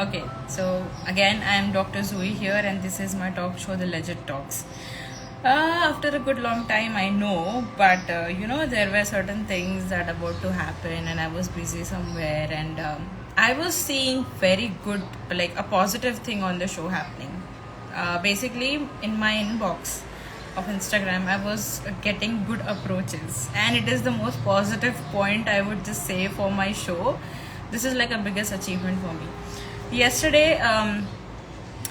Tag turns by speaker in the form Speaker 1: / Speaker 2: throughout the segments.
Speaker 1: Okay, so again, I am Dr. Zoe here, and this is my talk show, The Legit Talks. After a good long time, I know, but there were certain things that about to happen, and I was busy somewhere, and I was seeing very good, like a positive thing on the show happening. Basically, in my inbox of Instagram, I was getting good approaches, and it is the most positive point I would just say for my show. This is like a biggest achievement for me. Yesterday,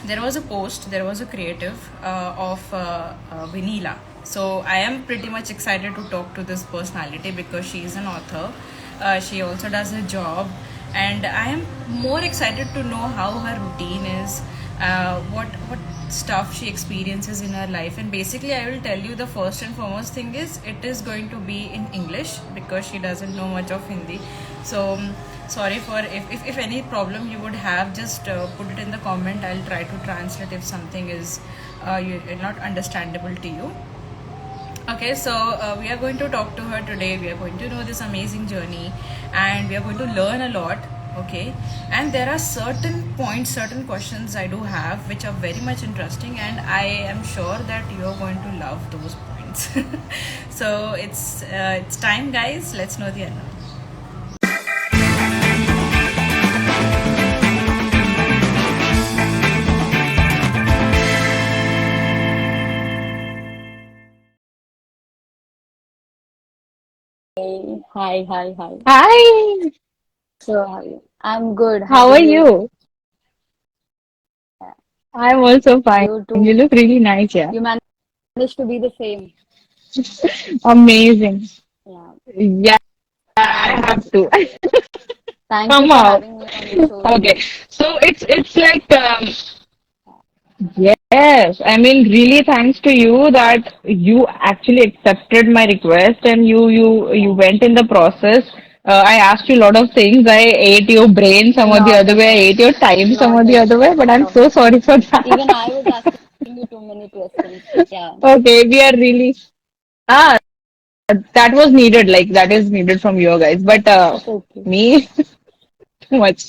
Speaker 1: there was a post, there was a creative of Vineela. So I am pretty much excited to talk to this personality because she is an author. She also does a job, and I am more excited to know how her routine is, what stuff she experiences in her life. And basically, I will tell you the first and foremost thing is it is going to be in English because she doesn't know much of Hindi. So sorry for if any problem you would have, just put it in the comment. I'll try to translate if something is not understandable to you. Okay, so we are going to talk to her today. We are going to know this amazing journey, and we are going to learn a lot. Okay, and there are certain points, certain questions I do have which are very much interesting, and I am sure that you are going to love those points. So it's time, guys. Let's know the unknown.
Speaker 2: Hi, hi, hi.
Speaker 3: Hi,
Speaker 2: So, how are you? I'm good. How
Speaker 3: how
Speaker 2: are
Speaker 3: are
Speaker 2: you?
Speaker 3: you? I'm also fine.
Speaker 2: You
Speaker 3: You
Speaker 2: too.
Speaker 3: look really nice, yeah.
Speaker 2: You managed to be the same.
Speaker 3: Amazing.
Speaker 2: Yeah.
Speaker 3: Yeah, I have to.
Speaker 2: Thank you for
Speaker 3: Somehow.
Speaker 2: having me on the show
Speaker 3: Okay.
Speaker 2: too.
Speaker 3: So it's like yes, I mean really thanks to you that you actually accepted my request and you
Speaker 2: Yeah.
Speaker 3: went in the process. I asked you a lot of things. I ate your brain some or the
Speaker 2: Not
Speaker 3: other
Speaker 2: at
Speaker 3: way. I
Speaker 2: all.
Speaker 3: ate your time some or
Speaker 2: Not
Speaker 3: the
Speaker 2: at
Speaker 3: other way. But I'm
Speaker 2: all.
Speaker 3: so sorry for
Speaker 2: Even
Speaker 3: that.
Speaker 2: I was asking you too many questions. Yeah.
Speaker 3: Okay, we are really ah that was needed. Like that is needed from you guys. But
Speaker 2: It's okay.
Speaker 3: me too much.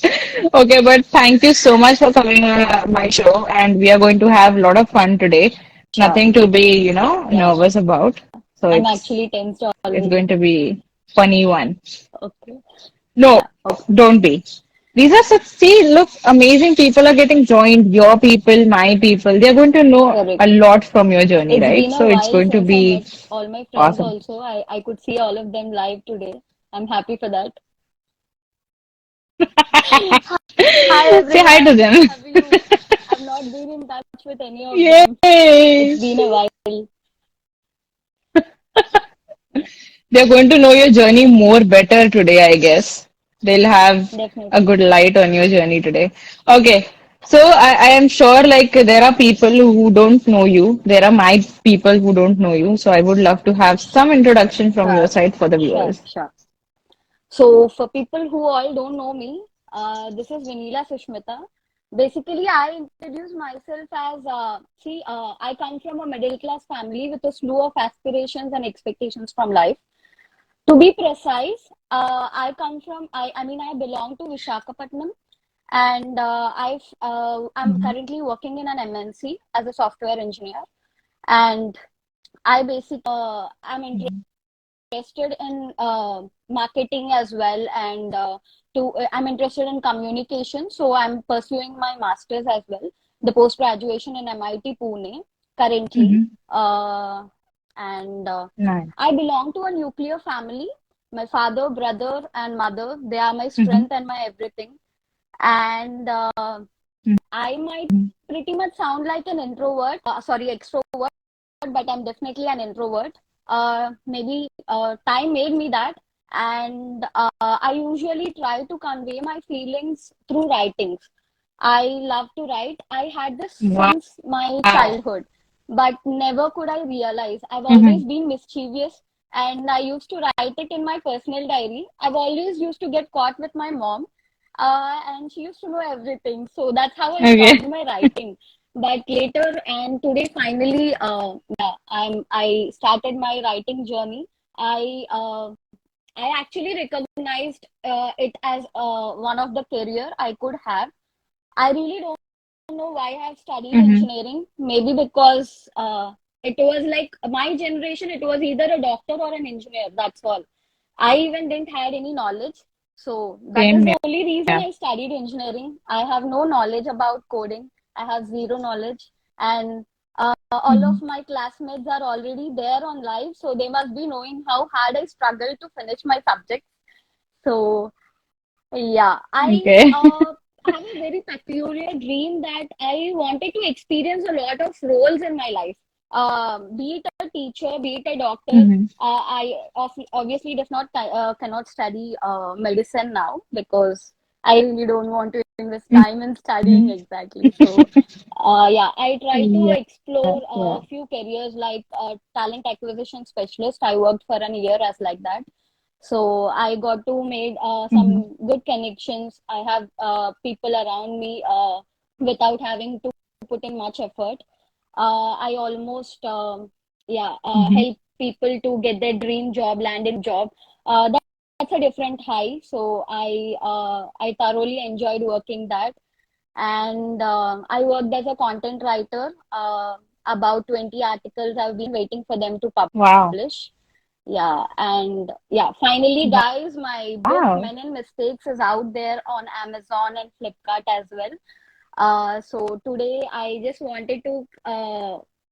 Speaker 3: Okay, but thank you so much for coming on my show, and we are going to have a lot of fun today.
Speaker 2: Sure.
Speaker 3: Nothing to be,
Speaker 2: Yeah.
Speaker 3: nervous about. So
Speaker 2: I'm
Speaker 3: it's
Speaker 2: actually tensed
Speaker 3: it's
Speaker 2: already.
Speaker 3: going to be funny one.
Speaker 2: Okay.
Speaker 3: No,
Speaker 2: Yeah. Okay.
Speaker 3: don't be. These are such, see, look, amazing people are getting joined. Your people, my people. They're going to know a
Speaker 2: Correct.
Speaker 3: lot from your journey,
Speaker 2: It's
Speaker 3: right?
Speaker 2: been a
Speaker 3: So it's
Speaker 2: while
Speaker 3: going to
Speaker 2: since I
Speaker 3: be
Speaker 2: met all my friends
Speaker 3: awesome.
Speaker 2: also. I could see all of them live today. I'm happy for that. Hi
Speaker 3: Say hi to
Speaker 2: everyone,
Speaker 3: them.
Speaker 2: how are you? I've not been in touch with any of them. It's
Speaker 3: Yay!
Speaker 2: been a while.
Speaker 3: They're going to know your journey more better today, I guess. They'll have a
Speaker 2: Definitely.
Speaker 3: good light on your journey today. Okay. So I am sure like there are people who don't know you. There are my people who don't know you. So I would love to have some introduction from your
Speaker 2: Sure,
Speaker 3: side for the
Speaker 2: sure,
Speaker 3: viewers.
Speaker 2: sure. So, for people who all don't know me, this is Vineela Sushmitha. Basically, I introduce myself as I come from a middle class family with a slew of aspirations and expectations from life. To be precise, I belong to Vishakhapatnam, and I'm currently working in an MNC as a software engineer. And I'm interested in marketing as well, and I'm interested in communication. So I'm pursuing my masters as well, the post graduation in MIT Pune currently.
Speaker 3: Mm-hmm.
Speaker 2: Uh, and
Speaker 3: Nice.
Speaker 2: I belong to a nuclear family. My father, brother, and mother, they are my
Speaker 3: Mm-hmm.
Speaker 2: strength and my everything. And I might pretty much sound like an extrovert, but I'm definitely an introvert. Maybe time made me that, and I usually try to convey my feelings through writings. I love to write. I had this
Speaker 3: Wow.
Speaker 2: since my childhood, but never could I realize. I've
Speaker 3: Mm-hmm.
Speaker 2: always been mischievous, and I used to write it in my personal diary. I've always used to get caught with my mom, and she used to know everything. So that's how I stopped
Speaker 3: Okay.
Speaker 2: my writing. But later and today, finally, I started my writing journey. I uh, I actually recognized it as one of the career I could have. I really don't know why I have studied
Speaker 3: Mm-hmm.
Speaker 2: engineering. Maybe because it was like my generation, it was either a doctor or an engineer. That's all. I even didn't had any knowledge. So that is
Speaker 3: Same
Speaker 2: the
Speaker 3: here.
Speaker 2: only reason I studied engineering. I have no knowledge about coding. I have zero knowledge. And all
Speaker 3: Mhm.
Speaker 2: of my classmates are already there on live, so they must be knowing how hard I struggled to finish my subjects. So yeah, I
Speaker 3: Okay.
Speaker 2: have a very peculiar dream that I wanted to experience a lot of roles in my life. Be it a teacher, be it a doctor.
Speaker 3: Mm-hmm.
Speaker 2: Obviously does not cannot study medicine now because I really don't want to invest time in studying
Speaker 3: Mm-hmm.
Speaker 2: exactly. So, yeah, I try to
Speaker 3: Yeah,
Speaker 2: explore
Speaker 3: yeah.
Speaker 2: a few careers like talent acquisition specialist. I worked for an year as like that. So I got to made
Speaker 3: Mm-hmm.
Speaker 2: some good connections. I have people around me without having to put in much effort. I almost yeah
Speaker 3: Mm-hmm.
Speaker 2: help people to get their dream job, land in job. That's a different high. So I thoroughly enjoyed working that, and I worked as a content writer. About 20 articles I've been waiting for them to
Speaker 3: Wow.
Speaker 2: publish. Yeah, and yeah, finally, guys, my book
Speaker 3: Wow.
Speaker 2: Men and Mistakes is out there on Amazon and Flipkart as well. So today I just wanted to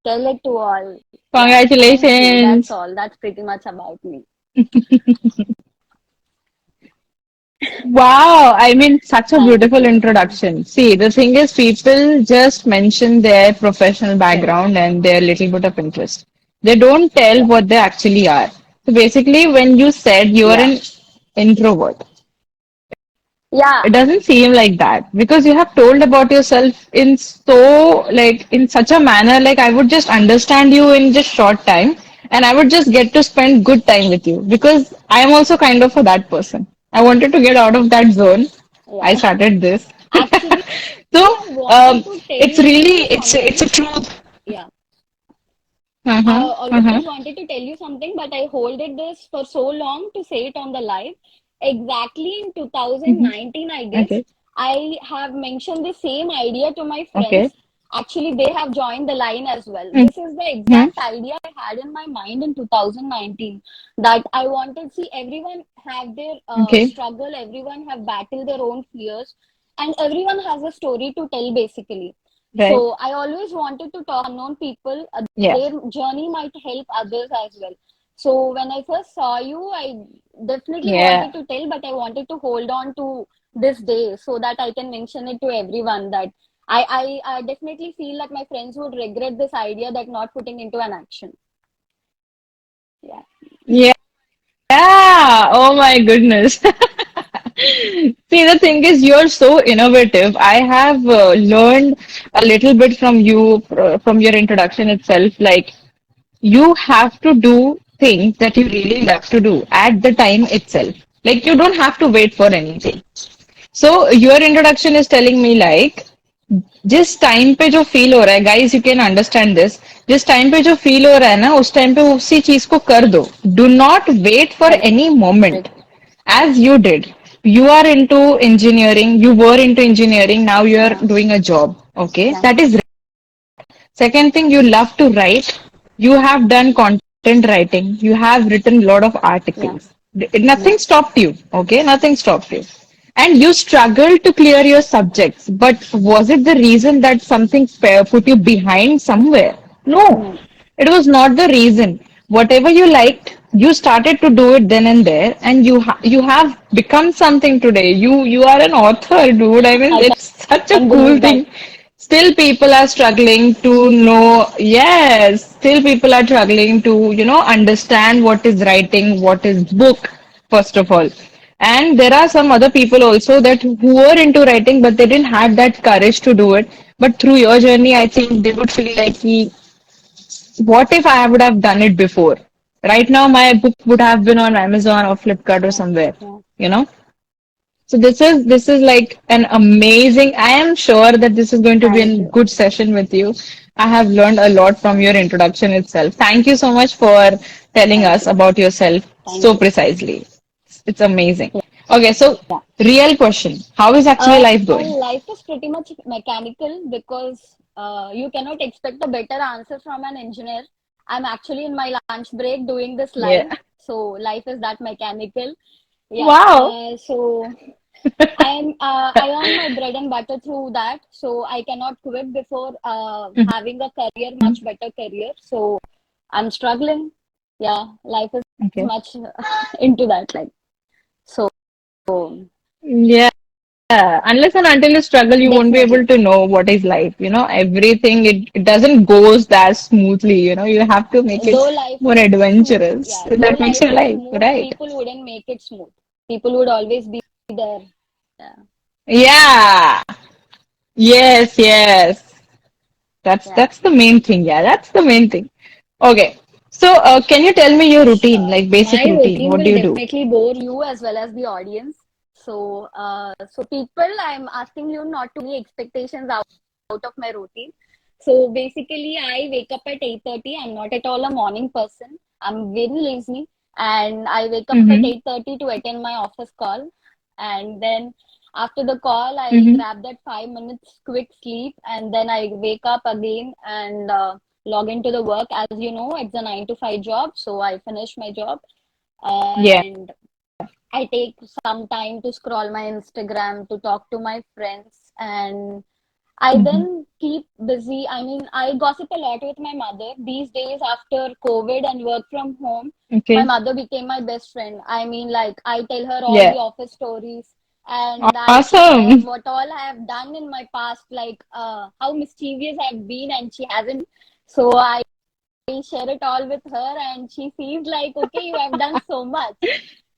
Speaker 2: tell it to all. Yeah, thank you. That's
Speaker 3: Congratulations.
Speaker 2: all. That's pretty much about me.
Speaker 3: Wow, I mean, such a
Speaker 2: Thank
Speaker 3: beautiful
Speaker 2: you.
Speaker 3: introduction. See, the thing is, people just mention their professional
Speaker 2: Correct.
Speaker 3: background and their little bit of interest. They don't tell
Speaker 2: Yeah.
Speaker 3: what they actually are. So basically, when you said you are
Speaker 2: Yeah.
Speaker 3: an introvert,
Speaker 2: Yeah.
Speaker 3: it doesn't seem like that because you have told about yourself in so, like, in such a manner, like, I would just understand you in just short time and I would just get to spend good time with you because I am also kind of a that person. I wanted to get out of that zone. I
Speaker 2: Yeah.
Speaker 3: started this.
Speaker 2: Actually,
Speaker 3: So,
Speaker 2: I wanted to tell
Speaker 3: it's
Speaker 2: you
Speaker 3: really, it's
Speaker 2: something.
Speaker 3: a truth.
Speaker 2: Yeah. I
Speaker 3: Uh-huh, uh-huh.
Speaker 2: always wanted to tell you something, but I holded this for so long to say it on the live. Exactly in
Speaker 3: Hmm.
Speaker 2: 2019, I guess,
Speaker 3: Okay,
Speaker 2: I have mentioned the same idea to my
Speaker 3: okay.
Speaker 2: friends. Actually, they have joined the line as well. This is the
Speaker 3: Mm-hmm.
Speaker 2: exact idea I had in my mind in 2019 that I wanted. See, everyone have their
Speaker 3: Okay,
Speaker 2: struggle, everyone have battled their own fears, and everyone has a story to tell basically.
Speaker 3: right.
Speaker 2: So I always wanted to talk unknown people.
Speaker 3: Yeah,
Speaker 2: Their journey might help others as well. So when I first saw you, I definitely
Speaker 3: yeah.
Speaker 2: wanted to tell, but I wanted to hold on to this day so that I can mention it to everyone that I definitely feel that my friends would regret this idea that not putting into an action. Yeah.
Speaker 3: Yeah. Yeah, oh my goodness. See, the thing is, you're so innovative. I have learned a little bit from you, from your introduction itself. Like, you have to do things that you really love to do at the time itself. Like, you don't have to wait for anything. So, your introduction is telling me, like, जिस time पे जो feel हो रहा है guys you can understand this जिस time पे जो feel हो रहा है ना उस टाइम पे उसी चीज को कर दो do not wait for
Speaker 2: Correct.
Speaker 3: Any moment as you did you are into engineering you were into engineering now you are
Speaker 2: Yeah.
Speaker 3: doing a job okay
Speaker 2: Yeah.
Speaker 3: that is second thing, you love to write. You have done content writing. You have written a lot of
Speaker 2: Yeah.
Speaker 3: articles. Nothing
Speaker 2: Yeah.
Speaker 3: stopped you. Okay, nothing stopped you. And you struggled to clear your subjects. But was it the reason that something put you behind somewhere? No,
Speaker 2: No.
Speaker 3: it was not the reason. Whatever you liked, you started to do it then and there, and you have become something today. You are an author, dude. I mean,
Speaker 2: I
Speaker 3: it's such a
Speaker 2: can't
Speaker 3: cool
Speaker 2: believe that.
Speaker 3: thing. Still, people are struggling to know. Yes, still people are struggling to understand what is writing, what is book, first of all. And there are some other people also that who were into writing, but they didn't have that courage to do it. But through your journey, I think they would feel like, what if I would have done it before? Right now, my book would have been on Amazon or Flipkart or
Speaker 2: Yeah.
Speaker 3: somewhere,
Speaker 2: Yeah.
Speaker 3: you know? So this is like an amazing. I am sure that this is going to be
Speaker 2: Thank
Speaker 3: a
Speaker 2: you.
Speaker 3: good session with you. I have learned a lot from your introduction itself. Thank you so much for telling
Speaker 2: Thank
Speaker 3: us
Speaker 2: you.
Speaker 3: about yourself
Speaker 2: Thank
Speaker 3: so
Speaker 2: you.
Speaker 3: precisely. It's amazing. Okay, so
Speaker 2: Yeah.
Speaker 3: real question. How is actually life going?
Speaker 2: Life is pretty much mechanical because you cannot expect a better answer from an engineer. I'm actually in my lunch break doing this
Speaker 3: Yeah.
Speaker 2: live, so life is that mechanical. Yeah.
Speaker 3: Wow.
Speaker 2: So I earn my bread and butter through that, so I cannot quit before having a career, much better career. So I'm struggling. Yeah, life is
Speaker 3: Okay.
Speaker 2: much into that, like so.
Speaker 3: Yeah. Unless and until you struggle, you won't be able
Speaker 2: Definitely.
Speaker 3: to know what is life. Everything, it doesn't goes that smoothly. You have to make it
Speaker 2: Though life
Speaker 3: more
Speaker 2: is smooth,
Speaker 3: adventurous.
Speaker 2: yeah, though
Speaker 3: That makes
Speaker 2: life
Speaker 3: your
Speaker 2: is
Speaker 3: life,
Speaker 2: smooth,
Speaker 3: right?
Speaker 2: people wouldn't make it smooth. People would always be there. Yeah,
Speaker 3: Yeah. Yes, yes. That's
Speaker 2: yeah.
Speaker 3: that's the main thing. Yeah, that's the main thing. Okay. So, can you tell me your routine,
Speaker 2: Sure.
Speaker 3: like basic
Speaker 2: My
Speaker 3: routine?
Speaker 2: routine
Speaker 3: What do
Speaker 2: will
Speaker 3: you do?
Speaker 2: definitely bore you as well as the audience. So people, I'm asking you not to any expectations out of my routine. So basically, I wake up at 8:30. I'm not at all a morning person. I'm very lazy, and I wake up at
Speaker 3: Mm-hmm.
Speaker 2: 8:30 to attend my office call, and then after the call, I'll
Speaker 3: Mm-hmm.
Speaker 2: grab that 5 minutes quick sleep, and then I wake up again and log into the work. As you know, it's a 9 to 5 job, so I finish my job
Speaker 3: Yeah.
Speaker 2: and I take some time to scroll my Instagram to talk to my friends, and I
Speaker 3: Mm-hmm.
Speaker 2: then keep busy. I mean, I gossip a lot with my mother. These days, after COVID and work from home, my
Speaker 3: Okay.
Speaker 2: mother became my best friend. I mean, like, I tell her all
Speaker 3: Yeah.
Speaker 2: the office stories and I share
Speaker 3: Awesome.
Speaker 2: what all I have done in my past, like how mischievous I've been, and she hasn't. So I share it all with her, and she feels like, okay, you have done so much.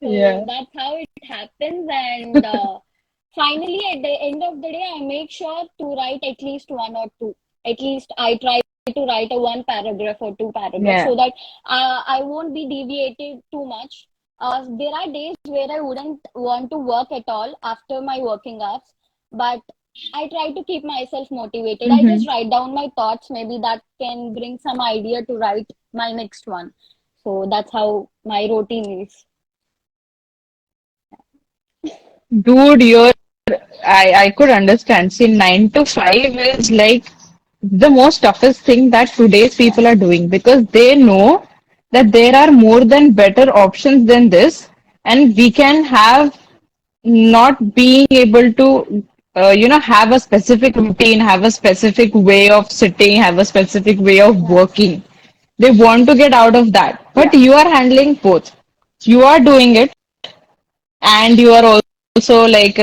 Speaker 2: So
Speaker 3: Yeah.
Speaker 2: that's how it happens. And finally, at the end of the day, I make sure to write at least one or two. At least I try to write a one paragraph or two paragraphs
Speaker 3: Yeah.
Speaker 2: so that I won't be deviated too much. There are days where I wouldn't want to work at all after my working hours, but I try to keep myself motivated. I
Speaker 3: Mm-hmm.
Speaker 2: just write down my thoughts. Maybe that can bring some idea to write my next one. So that's how my routine is.
Speaker 3: Dude, I could understand. See, 9 to 5 is like the most toughest thing that today's
Speaker 2: Yeah,
Speaker 3: people are doing because they know that there are more than better options than this, and we can have not being able to, have a specific routine, have a specific way of sitting, have a specific way of
Speaker 2: yeah,
Speaker 3: working. They want to get out of that, but
Speaker 2: yeah,
Speaker 3: you are handling both. You are doing it and you are also like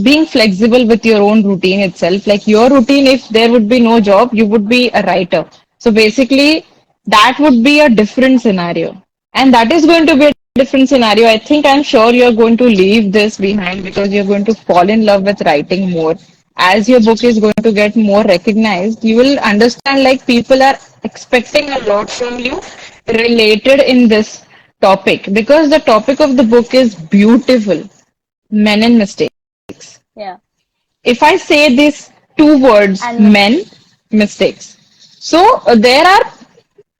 Speaker 3: being flexible with your own routine itself. Like your routine, if there would be no job, you would be a writer. So basically that would be a different scenario, and that is going to be a different scenario. I think, I'm sure you're going to leave this behind because you're going to fall in love with writing more. As your book is going to get more recognized, you will understand like people are expecting a lot from you related in this topic, because the topic of the book is beautiful: men and mistakes.
Speaker 2: yeah.
Speaker 3: If I say these two words,
Speaker 2: And
Speaker 3: men,
Speaker 2: mistakes.
Speaker 3: mistakes, so there are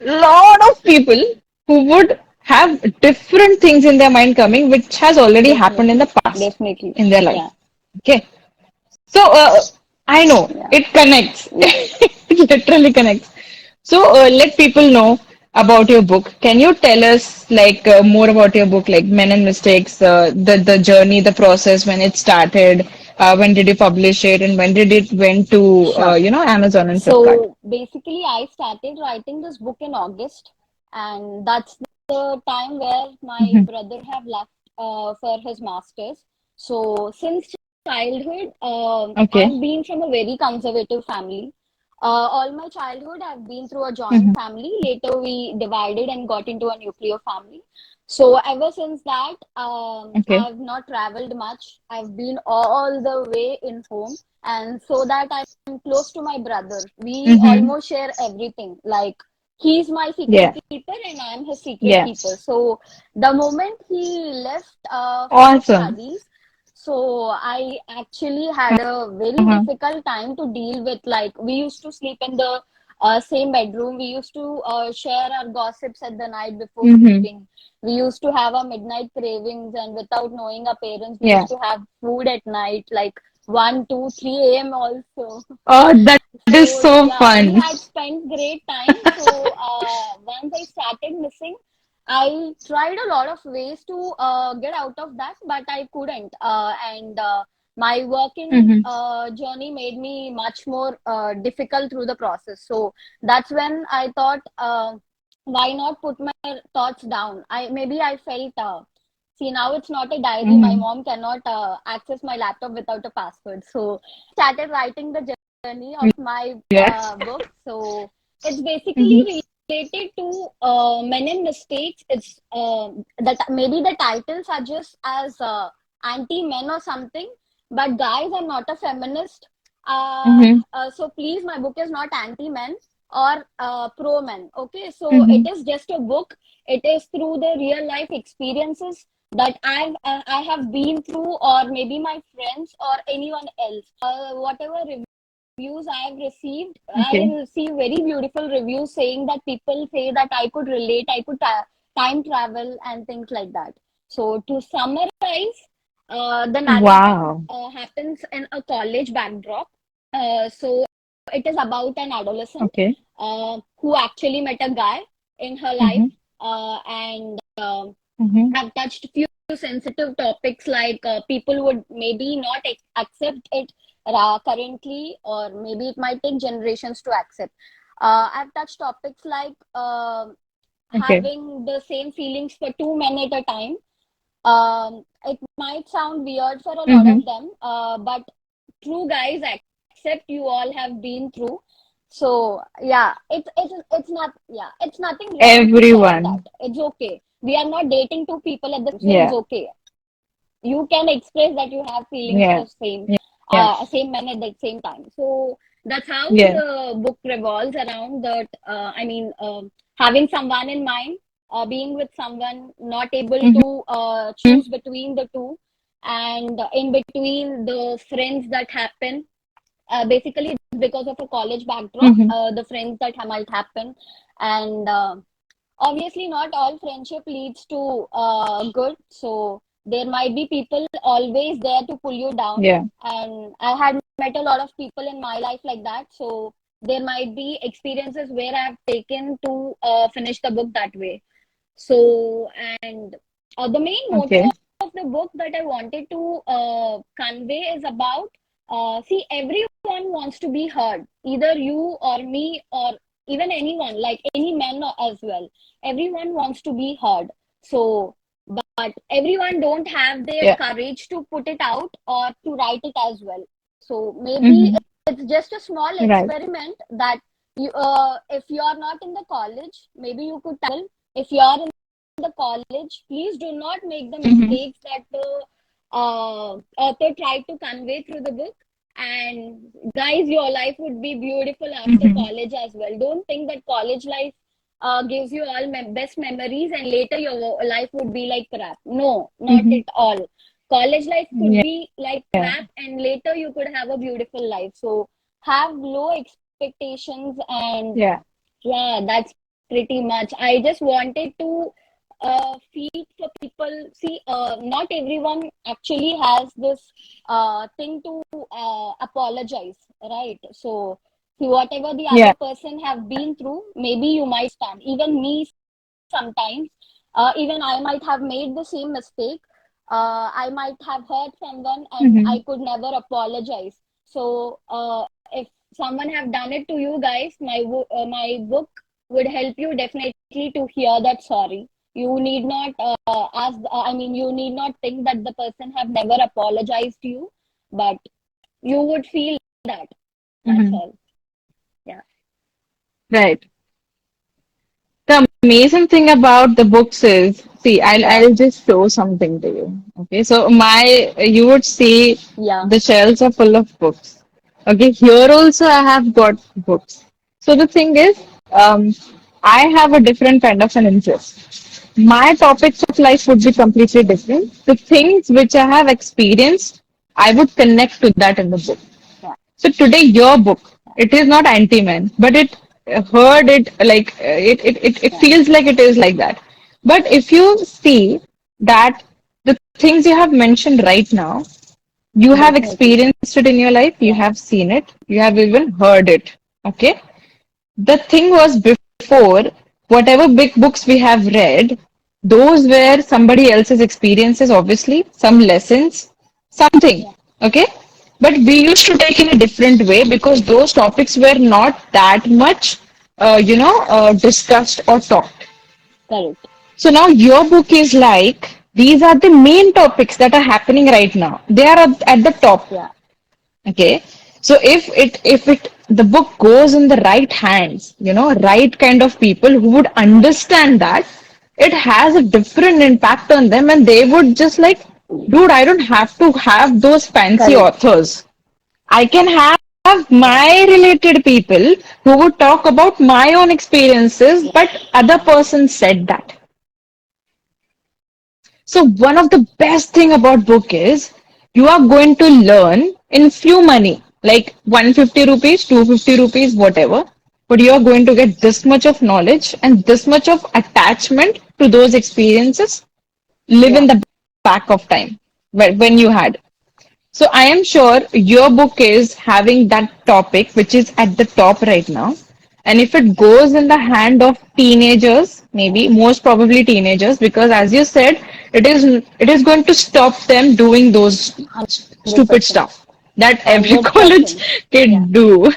Speaker 3: lot of people who would have different things in their mind coming, which has already happened in
Speaker 2: Definitely.
Speaker 3: the past
Speaker 2: Definitely.
Speaker 3: in their
Speaker 2: Yeah.
Speaker 3: life. Okay. So, I know
Speaker 2: Yeah.
Speaker 3: it connects.
Speaker 2: Yeah.
Speaker 3: It literally connects. So, let people know about your book. Can you tell us like more about your book, like Men and Mistakes, the journey, the process, when it started, when did you publish it, and when did it went to
Speaker 2: Sure.
Speaker 3: Amazon and Flipkart?
Speaker 2: So basically, I started writing this book in August, and that's the time where my
Speaker 3: Mhm.
Speaker 2: brother have left for his masters. So since childhood,
Speaker 3: Okay.
Speaker 2: I've been from a very conservative family. All my childhood, I've been through a joint
Speaker 3: Mhm.
Speaker 2: family. Later, we divided and got into a nuclear family. So ever since that,
Speaker 3: Okay.
Speaker 2: I've not traveled much. I've been all the way in home, and so that I'm close to my brother. We
Speaker 3: Mm-hmm.
Speaker 2: almost share everything. Like he's my secret
Speaker 3: Yeah.
Speaker 2: keeper and I'm his secret
Speaker 3: Yeah.
Speaker 2: keeper. So the moment he left for his
Speaker 3: Awesome.
Speaker 2: studies, so I actually had a very
Speaker 3: Uh-huh.
Speaker 2: difficult time to deal with. Like we used to sleep in the same bedroom. We used to share our gossips at the night before
Speaker 3: Mm-hmm.
Speaker 2: sleeping. we used to have our midnight cravings, and without knowing our parents, we
Speaker 3: Yeah.
Speaker 2: used to have food at night, like 1, 2, 3 a.m. also.
Speaker 3: Oh, that is
Speaker 2: So
Speaker 3: so
Speaker 2: yeah, we
Speaker 3: fun.
Speaker 2: had spent great time. So once I started missing, I tried a lot of ways to get out of that, but I couldn't. And my working
Speaker 3: Mm-hmm.
Speaker 2: journey made me much more difficult through the process. So that's when I thought, why not put my thoughts down? I felt. See, now it's not a diary. My
Speaker 3: Mm-hmm.
Speaker 2: mom cannot access my laptop without a password. So started writing the journey of my
Speaker 3: Yes.
Speaker 2: book. So it's
Speaker 3: Mm-hmm.
Speaker 2: basically related to men and mistakes. It's that maybe the title suggests as anti-men or something, but guys, I'm not a feminist.
Speaker 3: Mm-hmm.
Speaker 2: So please, my book is not anti-men or pro-men. Okay, so it
Speaker 3: Mm-hmm.
Speaker 2: is just a book. It is through the real life experiences that I have been through, or maybe my friends or anyone else. Whatever reviews I have received, I
Speaker 3: Okay.
Speaker 2: receive very beautiful reviews saying that people say that I could relate, I could time travel and things like that. So to summarize, the narrative
Speaker 3: Wow.
Speaker 2: happens in a college backdrop. So it is about an adolescent
Speaker 3: Okay.
Speaker 2: who actually met a guy in her life,
Speaker 3: Mm-hmm.
Speaker 2: and
Speaker 3: Mm-hmm.
Speaker 2: have touched few sensitive topics, like people would maybe not accept it currently, or maybe it might take generations to accept. I've touched topics like
Speaker 3: Okay.
Speaker 2: having the same feelings for two men at a time. It might sound weird for a lot
Speaker 3: Mm-hmm.
Speaker 2: of them, but true guys accept you all have been through. So yeah, it's not, yeah, it's nothing wrong to share that.
Speaker 3: Everyone.
Speaker 2: It's okay. We are not dating two people at the same time, so it's
Speaker 3: Yeah.
Speaker 2: okay. You can express that you have feelings
Speaker 3: Yeah.
Speaker 2: for
Speaker 3: Yeah.
Speaker 2: same men at the same time. So that's how
Speaker 3: Yeah.
Speaker 2: the book revolves around that. Having someone in mind, being with someone, not able
Speaker 3: Mm-hmm.
Speaker 2: to choose between the two, and in between the friends that happen. Basically, it's because of a college backdrop,
Speaker 3: Mm-hmm.
Speaker 2: the friends that might happen, and obviously not all friendship leads to good. So there might be people always there to pull you down,
Speaker 3: Yeah.
Speaker 2: and I had met a lot of people in my life like that. So there might be experiences where I've taken to finish the book that way. So, and the main motto
Speaker 3: Okay.
Speaker 2: of the book that I wanted to convey is about, see, everyone wants to be heard, either you or me or even anyone, like any man as well. Everyone wants to be heard. So, but everyone don't have their
Speaker 3: Yeah.
Speaker 2: courage to put it out or to write it as well. So maybe
Speaker 3: Mm-hmm.
Speaker 2: it's just a small
Speaker 3: Right.
Speaker 2: experiment that you, if you are not in the college, maybe you could travel. If you are in the college, please do not make the
Speaker 3: Mm-hmm.
Speaker 2: mistakes that the author tried to convey through the book. And guys, your life would be beautiful after
Speaker 3: Mm-hmm.
Speaker 2: college as well. Don't think that college life gives you all best memories and later your life would be like crap. No, not
Speaker 3: Mm-hmm.
Speaker 2: at all. College life could
Speaker 3: Yeah.
Speaker 2: be like crap, and later you could have a beautiful life. So have low expectations, and
Speaker 3: Yeah.
Speaker 2: yeah, that's pretty much. I just wanted to feel for people. See, not everyone actually has this thing to apologize, right? So, see, whatever the
Speaker 3: Yeah.
Speaker 2: other person have been through, maybe you might stand. Even me, sometimes, even I might have made the same mistake. I might have hurt someone, and
Speaker 3: Mm-hmm.
Speaker 2: I could never apologize. So, if someone have done it to you guys, my book would help you definitely to hear that sorry. You need not you need not think that the person have never apologized to you, but you would feel that. That's
Speaker 3: Mm-hmm.
Speaker 2: all. Yeah.
Speaker 3: Right. The amazing thing about the books is, see,
Speaker 2: Yeah.
Speaker 3: I'll just show something to you. Okay, so you would see
Speaker 2: Yeah.
Speaker 3: the shelves are full of books. Okay, here also I have got books. So the thing is, um, I have a different kind of an interest. My topics of life would be completely different. The things which I have experienced, I would connect to that in the book.
Speaker 2: Yeah.
Speaker 3: So today, your book, it is not anti-man, but it heard it like it
Speaker 2: Yeah.
Speaker 3: feels like it is like that. But if you see that the things you have mentioned right now, you have
Speaker 2: Definitely.
Speaker 3: experienced it in your life, you
Speaker 2: Yeah.
Speaker 3: have seen it, you have even heard it. Okay? The thing was before, whatever big books we have read, those were somebody else's experiences, obviously, some lessons, something.
Speaker 2: Yeah.
Speaker 3: Okay? But we used to take in a different way because those topics were not that much, discussed or talked.
Speaker 2: Correct.
Speaker 3: So now your book is like, these are the main topics that are happening right now. They are at the top.
Speaker 2: Yeah.
Speaker 3: Okay. So if it the book goes in the right hands, right kind of people who would understand that, it has a different impact on them and they would just like, dude, I don't have to have those fancy
Speaker 2: Correct.
Speaker 3: authors. I can have
Speaker 2: Yeah.
Speaker 3: my related people who would talk about my own experiences,
Speaker 2: Yeah.
Speaker 3: but other person said that. So one of the best thing about book is you are going to learn in few money, like 150 rupees, 250 rupees, whatever. But you are going to get this much of knowledge and this much of attachment to those experiences live in
Speaker 2: Yeah.
Speaker 3: the back of time when you had. So I am sure your book is having that topic which is at the top right now. And if it goes in the hand of teenagers, maybe most probably teenagers, because as you said, it is going to stop them doing those stupid
Speaker 2: 100%.
Speaker 3: stuff that every college
Speaker 2: 100%. Yeah.
Speaker 3: kid do.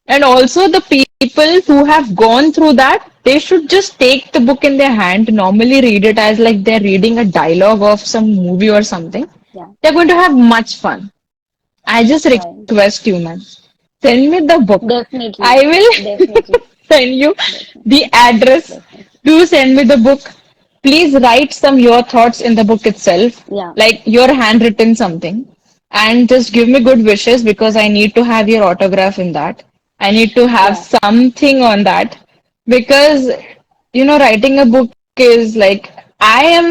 Speaker 3: And also the people who have gone through that, they should just take the book in their hand, normally read it as like they're reading a dialogue of some movie or something.
Speaker 2: Yeah.
Speaker 3: They're going to have much fun. I just
Speaker 2: Right.
Speaker 3: request you, man. Send me the book. I
Speaker 2: Definitely.
Speaker 3: will
Speaker 2: Definitely.
Speaker 3: send you the
Speaker 2: Definitely.
Speaker 3: address.
Speaker 2: Definitely.
Speaker 3: Do send me the book. Please write some your thoughts in the book itself,
Speaker 2: Yeah.
Speaker 3: like your handwritten something, and just give me good wishes because I need to have your autograph in that. I need to have
Speaker 2: Yeah.
Speaker 3: something on that because writing a book is like I am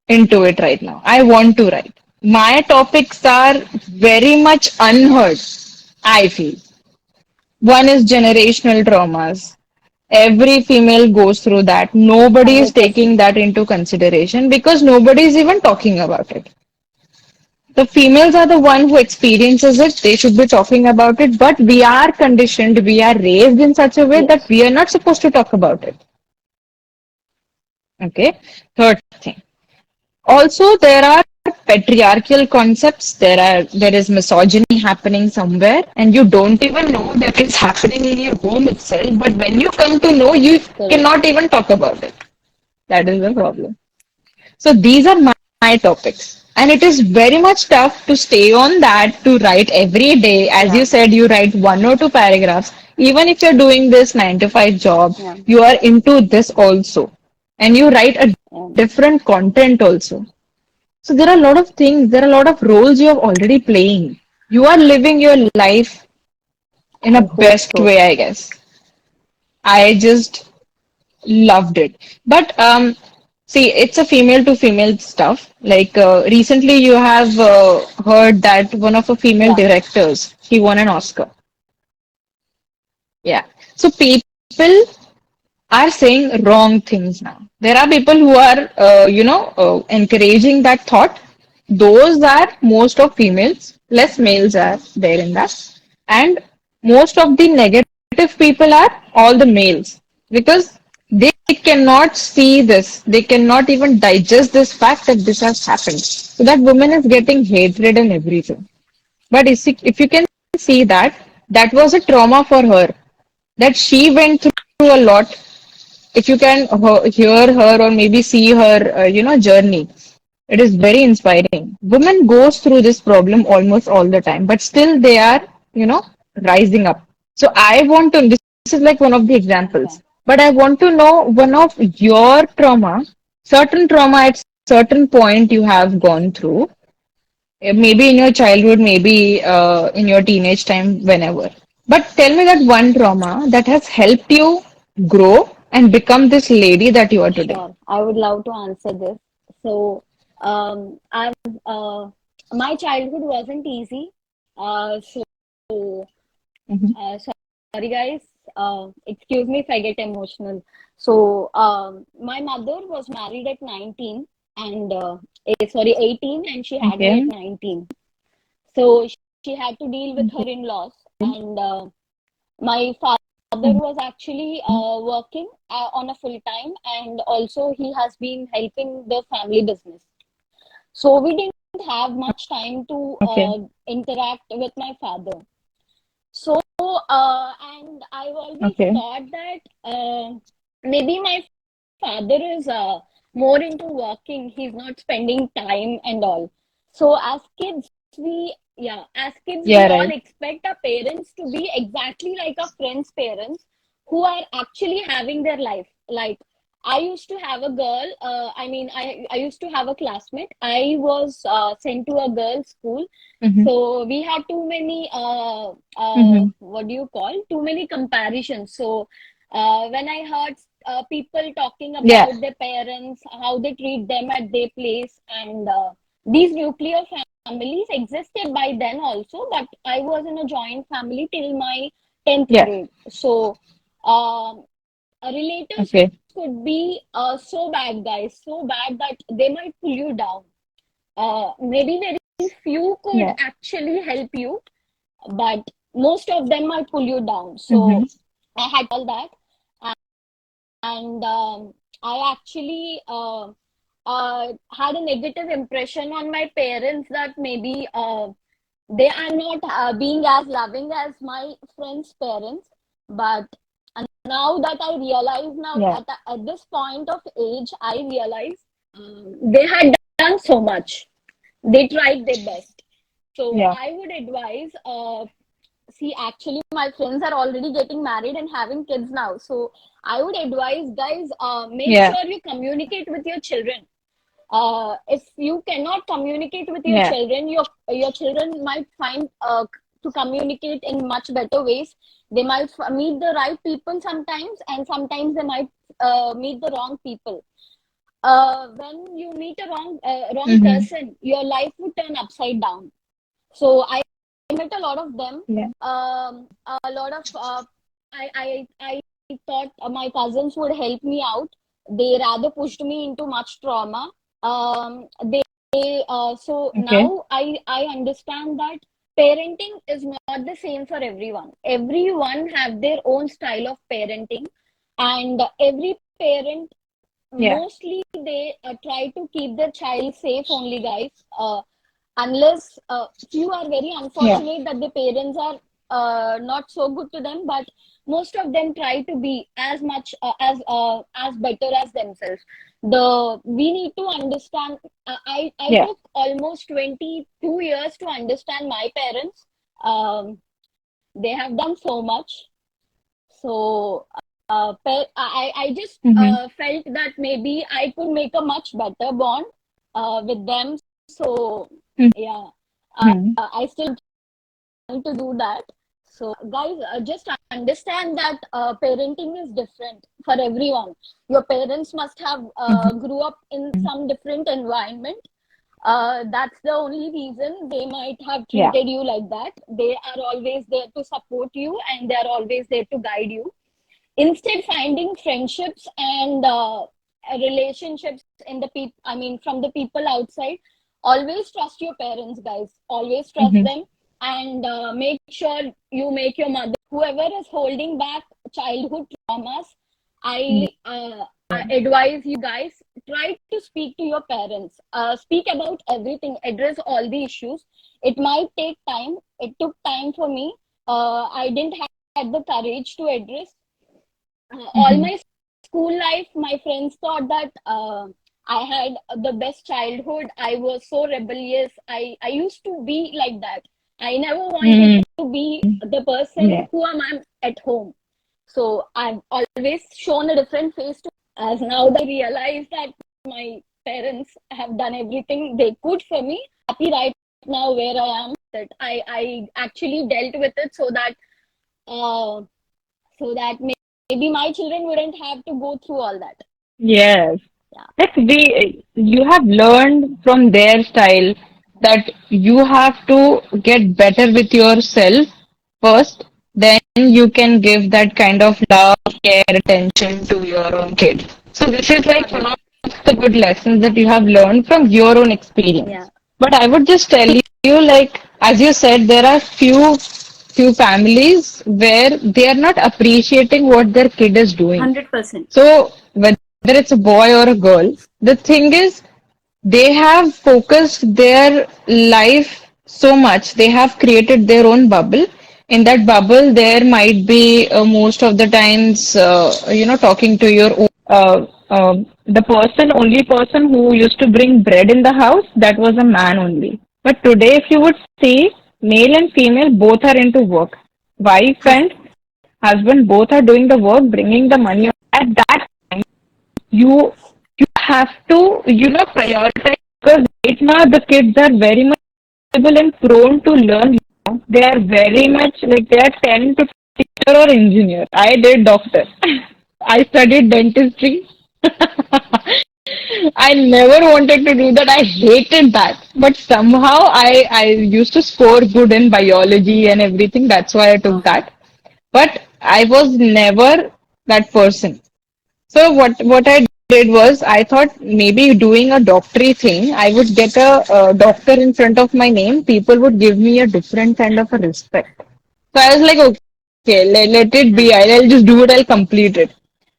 Speaker 3: into it right now. I want to write. My topics are very much unheard, I feel. One is generational traumas. Every female goes through that. Nobody is taking
Speaker 2: 100%.
Speaker 3: that into consideration because nobody is even talking about it. The females are the one who experiences it. They should be talking about it. But we are conditioned, we are raised in such a way that
Speaker 2: Yes.
Speaker 3: we are not supposed to talk about it. Okay. Third thing. Also, there are patriarchal concepts. There is misogyny happening somewhere, and you don't even know that it's happening in your home itself. But when you come to know, you
Speaker 2: Correct.
Speaker 3: cannot even talk about it. That is the problem. So these are my topics. And it is very much tough to stay on that to write every day. As you
Speaker 2: Yeah.
Speaker 3: said, you write 1 or 2 paragraphs. Even if you're doing this 9 to 5 job,
Speaker 2: Yeah.
Speaker 3: you are into this also. And you write a
Speaker 2: Um,
Speaker 3: different content also. So there are a lot of things, there are a lot of roles you are already playing. You are living your life in a
Speaker 2: I hope
Speaker 3: best
Speaker 2: so.
Speaker 3: way, I guess. I just loved it. But see, it's a female to female stuff. Like recently, you have heard that one of the female
Speaker 2: Yeah.
Speaker 3: directors he won an Oscar. Yeah. So people are saying wrong things now. There are people who are, encouraging that thought. Those are most of females, less males are there in that. And most of the negative people are all the males because they cannot see this. They cannot even digest this fact that this has happened. So that woman is getting hatred and everything. But if you can see that, that was a trauma for her, that she went through a lot. If you can hear her or maybe see her journey, it is very inspiring. Women goes through this problem almost all the time, but still they are you know rising up. So I want to, this is like one of the examples,
Speaker 2: Okay.
Speaker 3: but I want to know one of your trauma, certain trauma at certain point you have gone through, maybe in your childhood, maybe in your teenage time, whenever. But tell me that one trauma that has helped you grow and become this lady that you are today.
Speaker 2: Sure. I would love to answer this. So, I've my childhood wasn't easy. So,
Speaker 3: Mhm.
Speaker 2: sorry guys. excuse me if I get emotional. So, my mother was married at 19 and, sorry, 18, and she had me at
Speaker 3: Okay.
Speaker 2: 19. So, she had to deal with her in-laws, and my father was actually working on a full time, and also he has been helping the family business. So, we didn't have much time to
Speaker 3: Okay.
Speaker 2: interact with my father. So, and I've always
Speaker 3: Okay.
Speaker 2: thought that maybe my father is more into working. He's not spending time and all. So, as kids, we
Speaker 3: Yeah,
Speaker 2: all
Speaker 3: right.
Speaker 2: expect our parents to be exactly like our friends' parents who are actually having their life. Like, I used to have a girl, I used to have a classmate. I was sent to a girls' school,
Speaker 3: Mm-hmm.
Speaker 2: so we had too many
Speaker 3: Mm-hmm.
Speaker 2: what do you call, too many comparisons. So when I heard people talking
Speaker 3: Yeah.
Speaker 2: about their parents, how they treat them at their place, and these nuclear families existed by then also, but I was in a joint family till my 10th
Speaker 3: Yeah.
Speaker 2: grade. So um, relatives
Speaker 3: Okay.
Speaker 2: could be so bad, guys, so bad that they might pull you down. Maybe very few could
Speaker 3: Yeah.
Speaker 2: actually help you, but most of them might pull you down.
Speaker 3: Mm-hmm.
Speaker 2: So I had all that, and I actually had a negative impression on my parents that maybe they are not being as loving as my friends' parents. But now that I realize, now
Speaker 3: Yeah.
Speaker 2: at this point of age, I realize they had done so much. They tried their best. So
Speaker 3: Yeah.
Speaker 2: I would advise, see, actually, my friends are already getting married and having kids now. So I would advise, guys, make
Speaker 3: Yeah.
Speaker 2: sure you communicate with your children. If you cannot communicate with your
Speaker 3: Yeah.
Speaker 2: children, your children might find to communicate in much better ways. They might meet the right people sometimes, and sometimes they might meet the wrong people. When you meet a wrong
Speaker 3: Mm-hmm.
Speaker 2: person, your life would turn upside down. So I met a lot of them.
Speaker 3: Yeah.
Speaker 2: A lot of I thought my cousins would help me out. They rather pushed me into much trauma. So
Speaker 3: Okay.
Speaker 2: now I understand that parenting is not the same for everyone. Everyone have their own style of parenting, and every parent,
Speaker 3: Yeah.
Speaker 2: mostly they try to keep their child safe only, guys. Unless few are very
Speaker 3: Yeah.
Speaker 2: unfortunate that the parents are not so good to them, but most of them try to be as much as better as themselves. The We need to understand. I
Speaker 3: Yeah.
Speaker 2: took almost 22 years to understand my parents. They have done so much. So I just
Speaker 3: Mm-hmm.
Speaker 2: felt that maybe I could make a much better bond with them. So yeah,
Speaker 3: Mm-hmm.
Speaker 2: I still trying to do that. So guys, just understand that parenting is different for everyone. Your parents must have
Speaker 3: Mm-hmm.
Speaker 2: grew up in some different environment. That's the only reason they might have
Speaker 3: Yeah.
Speaker 2: treated you like that. They are always there to support you, and they are always there to guide you. Instead, finding friendships and relationships in the people, I mean, from the people outside. Always trust your parents, guys. Always trust
Speaker 3: Mm-hmm.
Speaker 2: them, and make sure you make your mother, whoever is holding back childhood traumas. I advise you guys, try to speak to your parents. Speak about everything. Address all the issues. It might take time. It took time for me. I didn't have the courage to address all
Speaker 3: Mm-hmm.
Speaker 2: my school life. My friends thought that I had the best childhood. I was so rebellious. I used to be like that. I never wanted
Speaker 3: Mm-hmm.
Speaker 2: to be the person
Speaker 3: Yeah.
Speaker 2: who am I at home. So I've always shown a different face to, as now that I realize that my parents have done everything they could for me. Happy right now where I am. That I actually dealt with it, uh, so that maybe my children wouldn't have to go through all that.
Speaker 3: Yes.
Speaker 2: Yeah.
Speaker 3: Like you have learned from their style that you have to get better with yourself first, then you can give that kind of love, care, attention to your own kid. So this is like one
Speaker 2: Correct.
Speaker 3: of the good lessons that you have learned from your own
Speaker 2: Yeah.
Speaker 3: experience. But I would just tell you, like as you said, there are few families where they are not appreciating what their kid is doing.
Speaker 2: 100%.
Speaker 3: So whether it's a boy or a girl, the thing is they have focused their life so much. They have created their own bubble. In that bubble, there might be most of the times, talking to your own. The only person who used to bring bread in the house, that was a man only. But today, if you would see, male and female both are into work. Wife and husband both are doing the work, bringing the money.
Speaker 2: Yeah.
Speaker 3: At that you you have to prioritize because right now the kids are very much able and prone to learn. They are very much like they are 10 to teacher or engineer. I did doctor. I studied dentistry. I never wanted to do that. I hated that. But somehow I used to score good in biology and everything. That's why I took
Speaker 2: Wow.
Speaker 3: that. But I was never that person. So what I did was I thought maybe doing a doctory thing, I would get a doctor in front of my name. People would give me a different kind of a respect. So I was like, okay, let it be.
Speaker 2: Yeah.
Speaker 3: I'll just do it. I'll complete it.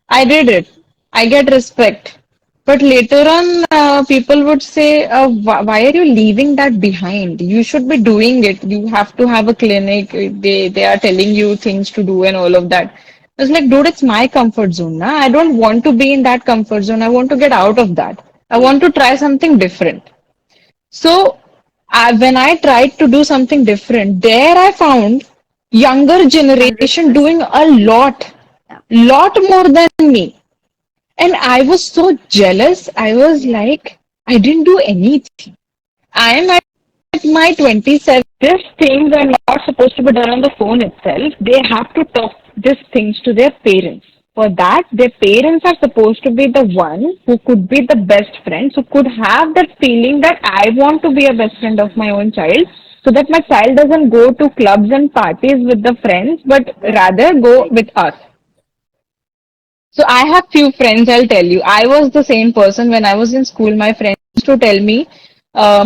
Speaker 3: I did it. I get respect. But later on, people would say, why are you leaving that behind? You should be doing it. You have to have a clinic. They are telling you things to do and all of that. I was like, dude, it's my comfort zone. Nah? I don't want to be in that comfort zone. I want to get out of that. I
Speaker 2: Yeah.
Speaker 3: want to try something different. So when I tried to do something different, there I found younger generation doing
Speaker 2: 100%.
Speaker 3: a
Speaker 2: Yeah.
Speaker 3: lot more than me. And I was so jealous. I was
Speaker 2: Yeah.
Speaker 3: like, I didn't do anything. I am at my 27. These things are not supposed to be done on the phone itself. They have to talk these things to their parents. For that, their parents are supposed to be the one who could be the best friends, who could have that feeling that I want to be a best friend of my own child, so that my child doesn't go to clubs and parties with the friends, but
Speaker 2: Right.
Speaker 3: rather go
Speaker 2: Right.
Speaker 3: with us. So I have few friends, I'll tell you. I was the same person when I was in school. My friends used to tell me,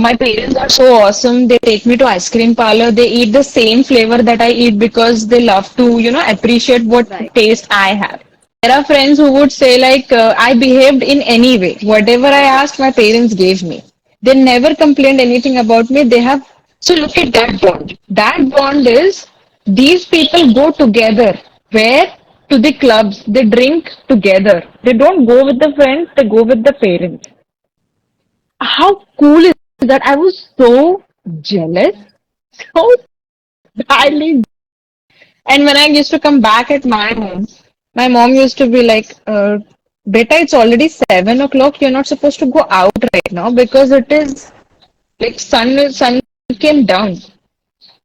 Speaker 3: my parents are so awesome. They take me to ice cream parlor. They eat the same flavor that I eat because they love to, appreciate what
Speaker 2: Right.
Speaker 3: taste I have. There are friends who would say like, I behaved in any way. Whatever I asked, my parents gave me. They never complained anything about me. They have, so look at that bond. That bond is these people go together. Where? To the clubs. They drink together. They don't go with the friends, they go with the parents. How cool is that? I was so jealous. So
Speaker 2: Yeah.
Speaker 3: badly. And when I used to come back at my home, my mom used to be like, Beta, it's already 7 o'clock. You're not supposed to go out right now because it is like sun came down.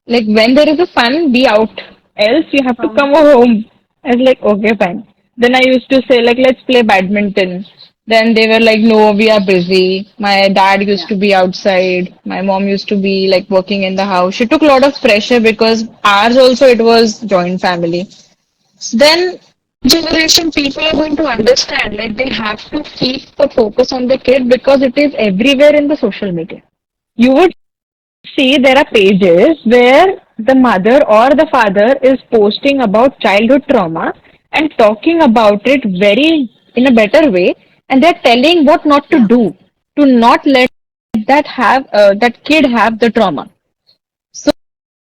Speaker 3: Like when there is a fun, be out. Else you have to
Speaker 2: Wow.
Speaker 3: come home. I was like, okay, fine. Then I used to say like, let's play badminton. Then they were like, no, we are busy. My dad used
Speaker 2: Yeah.
Speaker 3: to be outside. My mom used to be like working in the house. She took a lot of pressure because ours also it was joint family. Then generation people are going to understand like they have to keep the focus on the kid because it is everywhere in the social media. You would see there are pages where the mother or the father is posting about childhood trauma and talking about it very in a better way, and they're telling what not to
Speaker 2: Yeah.
Speaker 3: do to not let that kid have the trauma.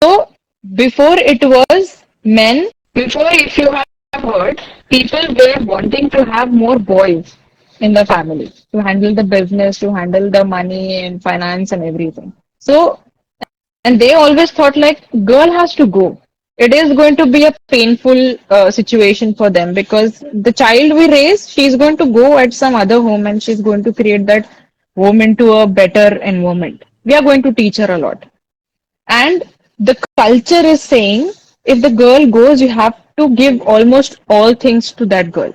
Speaker 3: So before it was men, before if you have heard, people were wanting to have more boys in the family to handle the business, to handle the money and finance and everything. So and they always thought like girl has to go. It is going to be a painful situation for them because the child we raise, she's going to go at some other home and she's going to create that home into a better environment. We are going to teach her a lot. And the culture is saying if the girl goes, you have to give
Speaker 2: Right.
Speaker 3: almost all things to that girl.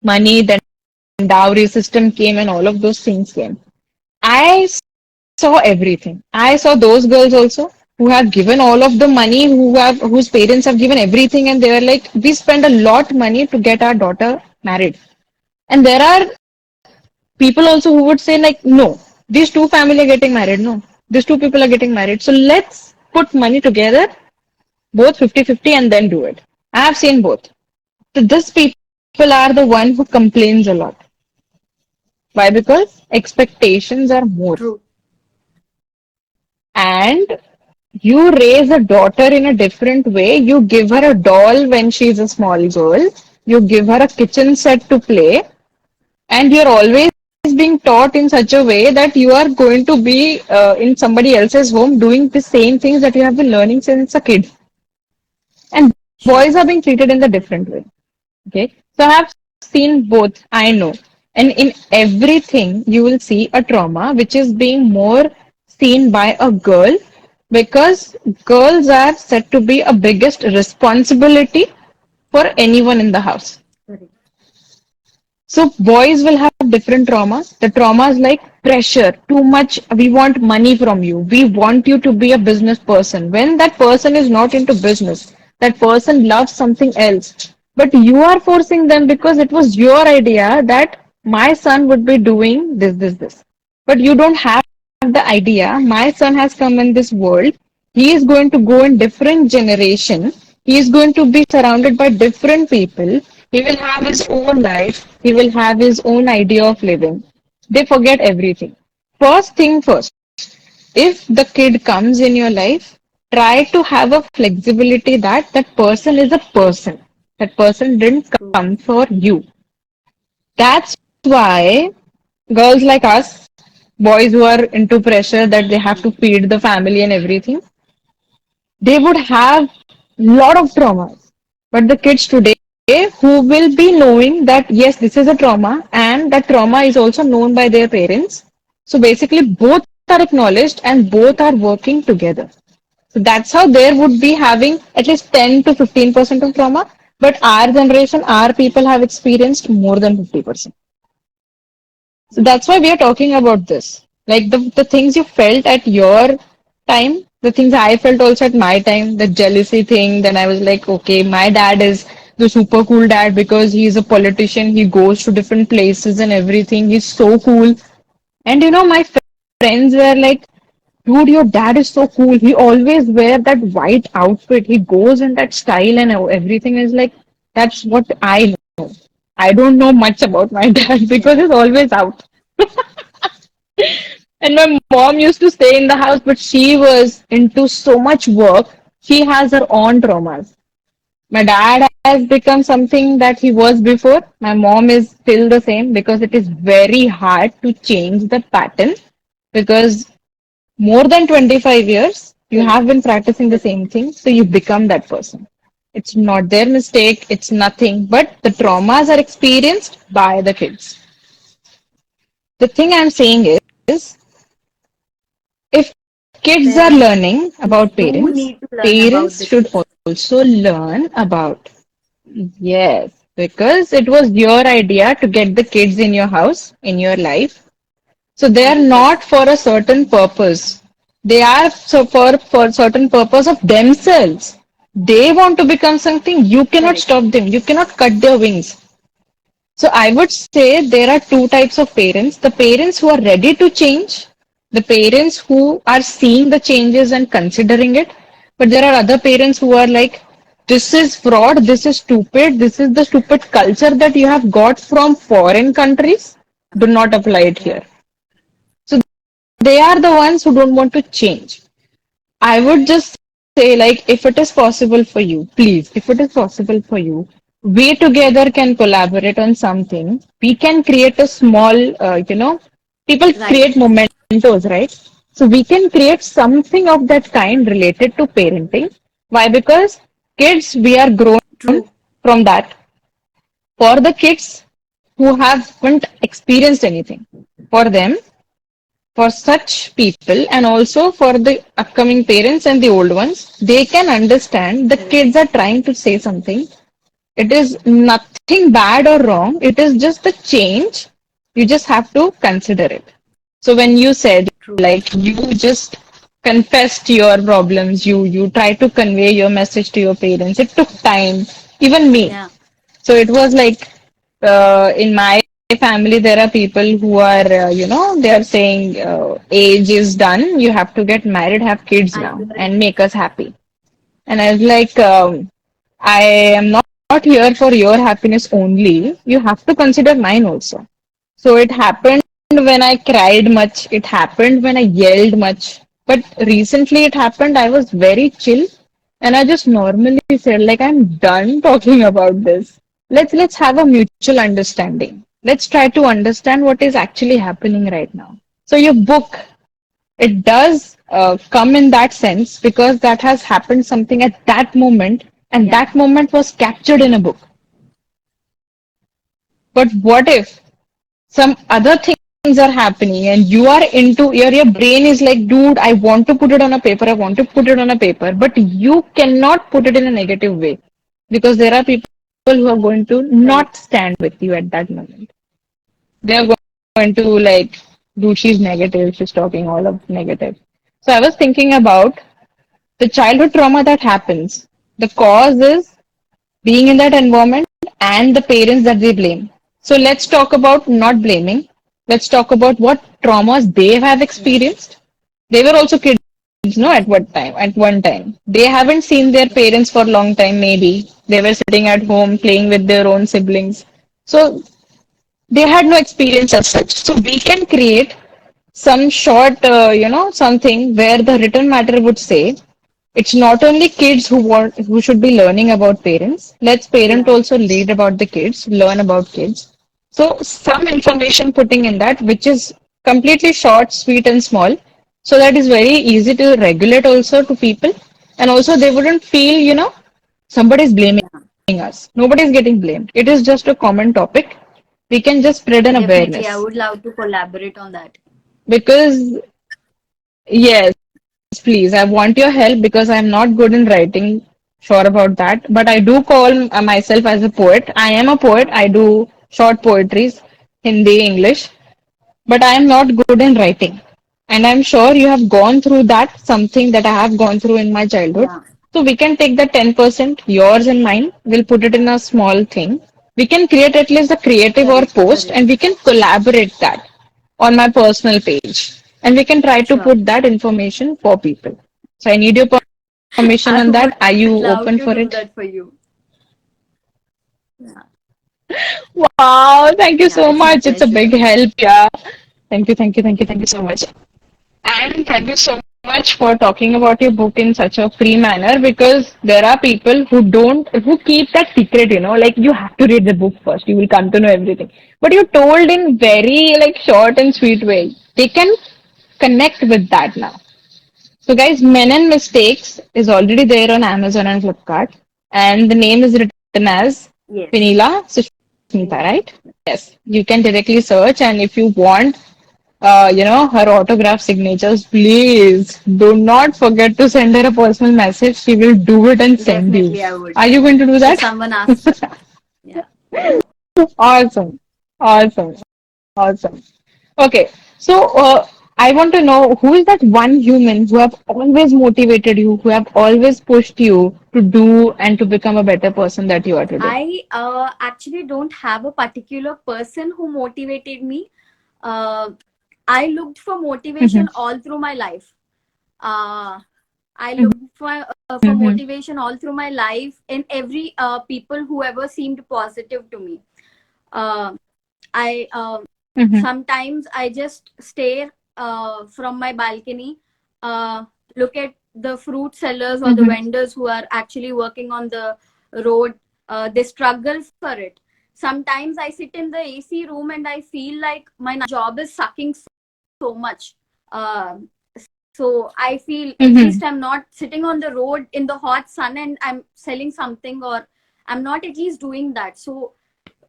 Speaker 3: Money, then dowry system came and all of those things came. I saw everything. I saw those girls also. who have given all of the money, whose parents have given everything, and they were like, we spend a lot money to get our daughter married. And there are people also who would say like, no, these two family are getting married. No, these two people are getting married. So let's put money together, both 50-50, and then do it. I have seen both. So these people are the one who complains a lot. Why? Because expectations are more.
Speaker 4: True.
Speaker 3: And you raise a daughter in a different way. You give her a doll when she's a small girl. You give her a kitchen set to play. And you're always being taught in such a way that you are going to be in somebody else's home doing the same things that you have been learning since a kid. And boys are
Speaker 4: Sure.
Speaker 3: being treated in the different way. Okay. So I have seen both. I know. And in everything, you will see a trauma which is being more seen by a girl because girls are said to be a biggest responsibility for anyone in the house.
Speaker 4: Correct.
Speaker 3: So boys will have different traumas. The trauma is like pressure, too much. We want money from you. We want you to be a business person. When that person is not into business, that person loves something else. But you are forcing them because it was your idea that my son would be doing this. But you don't have the idea. My son has come in this world. He is going to go in different generation. He is going to be surrounded by different people. He will have his own life. He will have his own idea of living. They forget everything. First thing first, if the kid comes in your life, try to have a flexibility that that person is a person. That person didn't
Speaker 4: True.
Speaker 3: come for you. That's why girls like us, boys who are into pressure that they have to feed the family and everything, they would have lot of traumas. But the kids today who will be knowing that yes, this is a trauma and that trauma is also known by their parents. So basically both are acknowledged and both are working together. So that's how there would be having at least 10 to 15% of trauma. But our generation, our people have experienced more than 50%. So that's why we are talking about this. Like the things you felt at your time, the things I felt also at my time, the jealousy thing. Then I was like, okay, my dad is the super cool dad because he's a politician. He goes to different places and everything. He's so cool. And my friends were like, dude, your dad is so cool. He always wear that white outfit. He goes in that style and everything is like, that's what I know. I don't know much about my dad because he's always out. And my mom used to stay in the house, but she was into so much work. She has her own traumas. My dad has become something that he was before. My mom is still the same because it is very hard to change the pattern because more than 25 years you
Speaker 4: Correct.
Speaker 3: have been practicing the
Speaker 4: Correct.
Speaker 3: same thing, so you become that person. It's not their mistake, it's nothing, but the
Speaker 4: Yes.
Speaker 3: traumas are experienced by the kids. The thing I'm saying is, if kids are
Speaker 4: Parents
Speaker 3: learning about
Speaker 4: do
Speaker 3: parents,
Speaker 4: need to learn about
Speaker 3: parents
Speaker 4: the
Speaker 3: should
Speaker 4: kids.
Speaker 3: also learn about. Yes, because it was your idea to get the kids in your house, in your life. So they are not
Speaker 4: 100%.
Speaker 3: for a certain purpose. They are so for certain purpose of themselves. They want to become something. You cannot
Speaker 4: Correct.
Speaker 3: stop them. You cannot cut their wings. So I would say there are two types of parents. The parents who are ready to change, the parents who are seeing the changes and considering it. But there are other parents who are like, this is fraud, this is stupid, this is the stupid culture that you have got from foreign countries. Do not apply it here. So they are the ones who don't want to change. I would just say, like, if it is possible for you, please, if it is possible for you, we together can collaborate on something. We can create a small, people
Speaker 4: Right.
Speaker 3: create mementos, right? So we can create something of that kind related to parenting. Why? Because kids, we are grown
Speaker 4: True.
Speaker 3: from that. For the kids who haven't experienced anything, for them, for such people and also for the upcoming parents and the old ones, they can understand the
Speaker 4: Correct.
Speaker 3: kids are trying to say something. It is nothing bad or wrong. It is just a change. You just have to consider it. So when you said
Speaker 4: True.
Speaker 3: like you just confessed your problems. You try to convey your message to your parents. It took time. Even me.
Speaker 2: Yeah.
Speaker 3: So it was like in my family there are people who are they are saying age is done. You have to get married, have kids
Speaker 2: I
Speaker 3: now,
Speaker 2: hear
Speaker 3: and
Speaker 2: it.
Speaker 3: make us happy. And I was like, I am not here for your happiness only. You have to consider mine also. So it happened when I cried much. It happened when I yelled much. But recently it happened, I was very chill and I just normally said, like, I'm done talking about this. Let's have a mutual understanding. Let's try to understand what is actually happening right now. So your book, it does come in that sense because that has happened something at that moment, and
Speaker 2: Yeah.
Speaker 3: that moment was captured in a book. But what if some other things are happening and you are into your brain is like, dude, I want to put it on a paper, I want to put it on a paper, but you cannot put it in a negative way because there are people who are going to not
Speaker 2: Correct.
Speaker 3: stand with you at that moment. They are going to like, dude, she's negative, she's talking all of negative. So I was thinking about the childhood trauma that happens. The cause is being in that environment and the parents that they blame. So let's talk about not blaming. Let's talk about what traumas they have
Speaker 2: Yeah.
Speaker 3: experienced. They were also kids, no, at what time? At one time. They haven't seen their parents for a long time, maybe. They were sitting at home playing with their own siblings. So they had no experience as such. So we can create some short, something where the written matter would say, it's not only kids who should be learning about parents. Let's parent
Speaker 2: Yeah.
Speaker 3: also lead about the kids, learn about kids. So some information putting in that, which is completely short, sweet, and small. So that is very easy to regulate also to people, and also they wouldn't feel, somebody is blaming
Speaker 2: Yeah.
Speaker 3: us. Nobody is getting blamed. It is just a common topic. We can just spread an
Speaker 2: Definitely, I
Speaker 3: awareness
Speaker 2: would love to collaborate on that.
Speaker 3: because yes, please. I want your help because I'm not good in writing. Sure about that. But I do call myself as a poet. I am a poet.
Speaker 2: Yeah.
Speaker 3: I do short poetries, Hindi, English. But I am not good in writing. And I'm sure you have gone through that, something that I have gone through in my childhood.
Speaker 2: Yeah.
Speaker 3: So we can take the 10%, yours and mine, we'll put it in a small thing. We can create at least a creative or
Speaker 2: Correct.
Speaker 3: post
Speaker 2: Correct.
Speaker 3: and we can collaborate that on my personal page. And we can try to
Speaker 2: Sure.
Speaker 3: put that information for people. So I need your permission
Speaker 2: I
Speaker 3: on that.
Speaker 2: would
Speaker 3: Are you
Speaker 2: love
Speaker 3: open
Speaker 2: to
Speaker 3: for
Speaker 2: do
Speaker 3: it?
Speaker 2: that for you. Yeah.
Speaker 3: Wow, thank you
Speaker 2: Yeah.
Speaker 3: so
Speaker 2: It's my
Speaker 3: much. It's a big
Speaker 2: pleasure.
Speaker 3: help, yeah. Thank you so much. And thank you so much for talking about your book in such a free manner because there are people who keep that secret, like you have to read the book first, you will come to know everything. But you told in very like short and sweet way. They can connect with that now. So guys, Men and Mistakes is already there on Amazon and Flipkart. And the name is written as
Speaker 2: Yes.
Speaker 3: Vineela Sushmitha,
Speaker 2: Yeah.
Speaker 3: right? Yes. You can directly search and if you want her autograph signatures, please do not forget to send her a personal message. She will do it and send you.
Speaker 2: Definitely, I would.
Speaker 3: Are you going to do
Speaker 2: If
Speaker 3: that?
Speaker 2: someone asks. Yeah.
Speaker 3: Awesome. Awesome. Awesome. Okay. So, I want to know who is that one human who have always motivated you, who have always pushed you to do and to become a better person that you are today?
Speaker 2: I actually don't have a particular person who motivated me. Uh, I looked for
Speaker 3: Mm-hmm.
Speaker 2: motivation all through my life. Uh, I looked for
Speaker 3: Mm-hmm.
Speaker 2: motivation all through my life in every people who ever seemed positive to me. Uh, I
Speaker 3: Mm-hmm.
Speaker 2: sometimes I just stare from my balcony, uh, look at the fruit sellers or the
Speaker 3: Mm-hmm.
Speaker 2: vendors who are actually working on the road. They struggle for it. Sometimes I sit in the AC room and I feel like my job is sucking so much. Uh, so I feel at
Speaker 3: Mm-hmm.
Speaker 2: least I'm not sitting on the road in the hot sun and I'm selling something, or I'm not at least doing that. So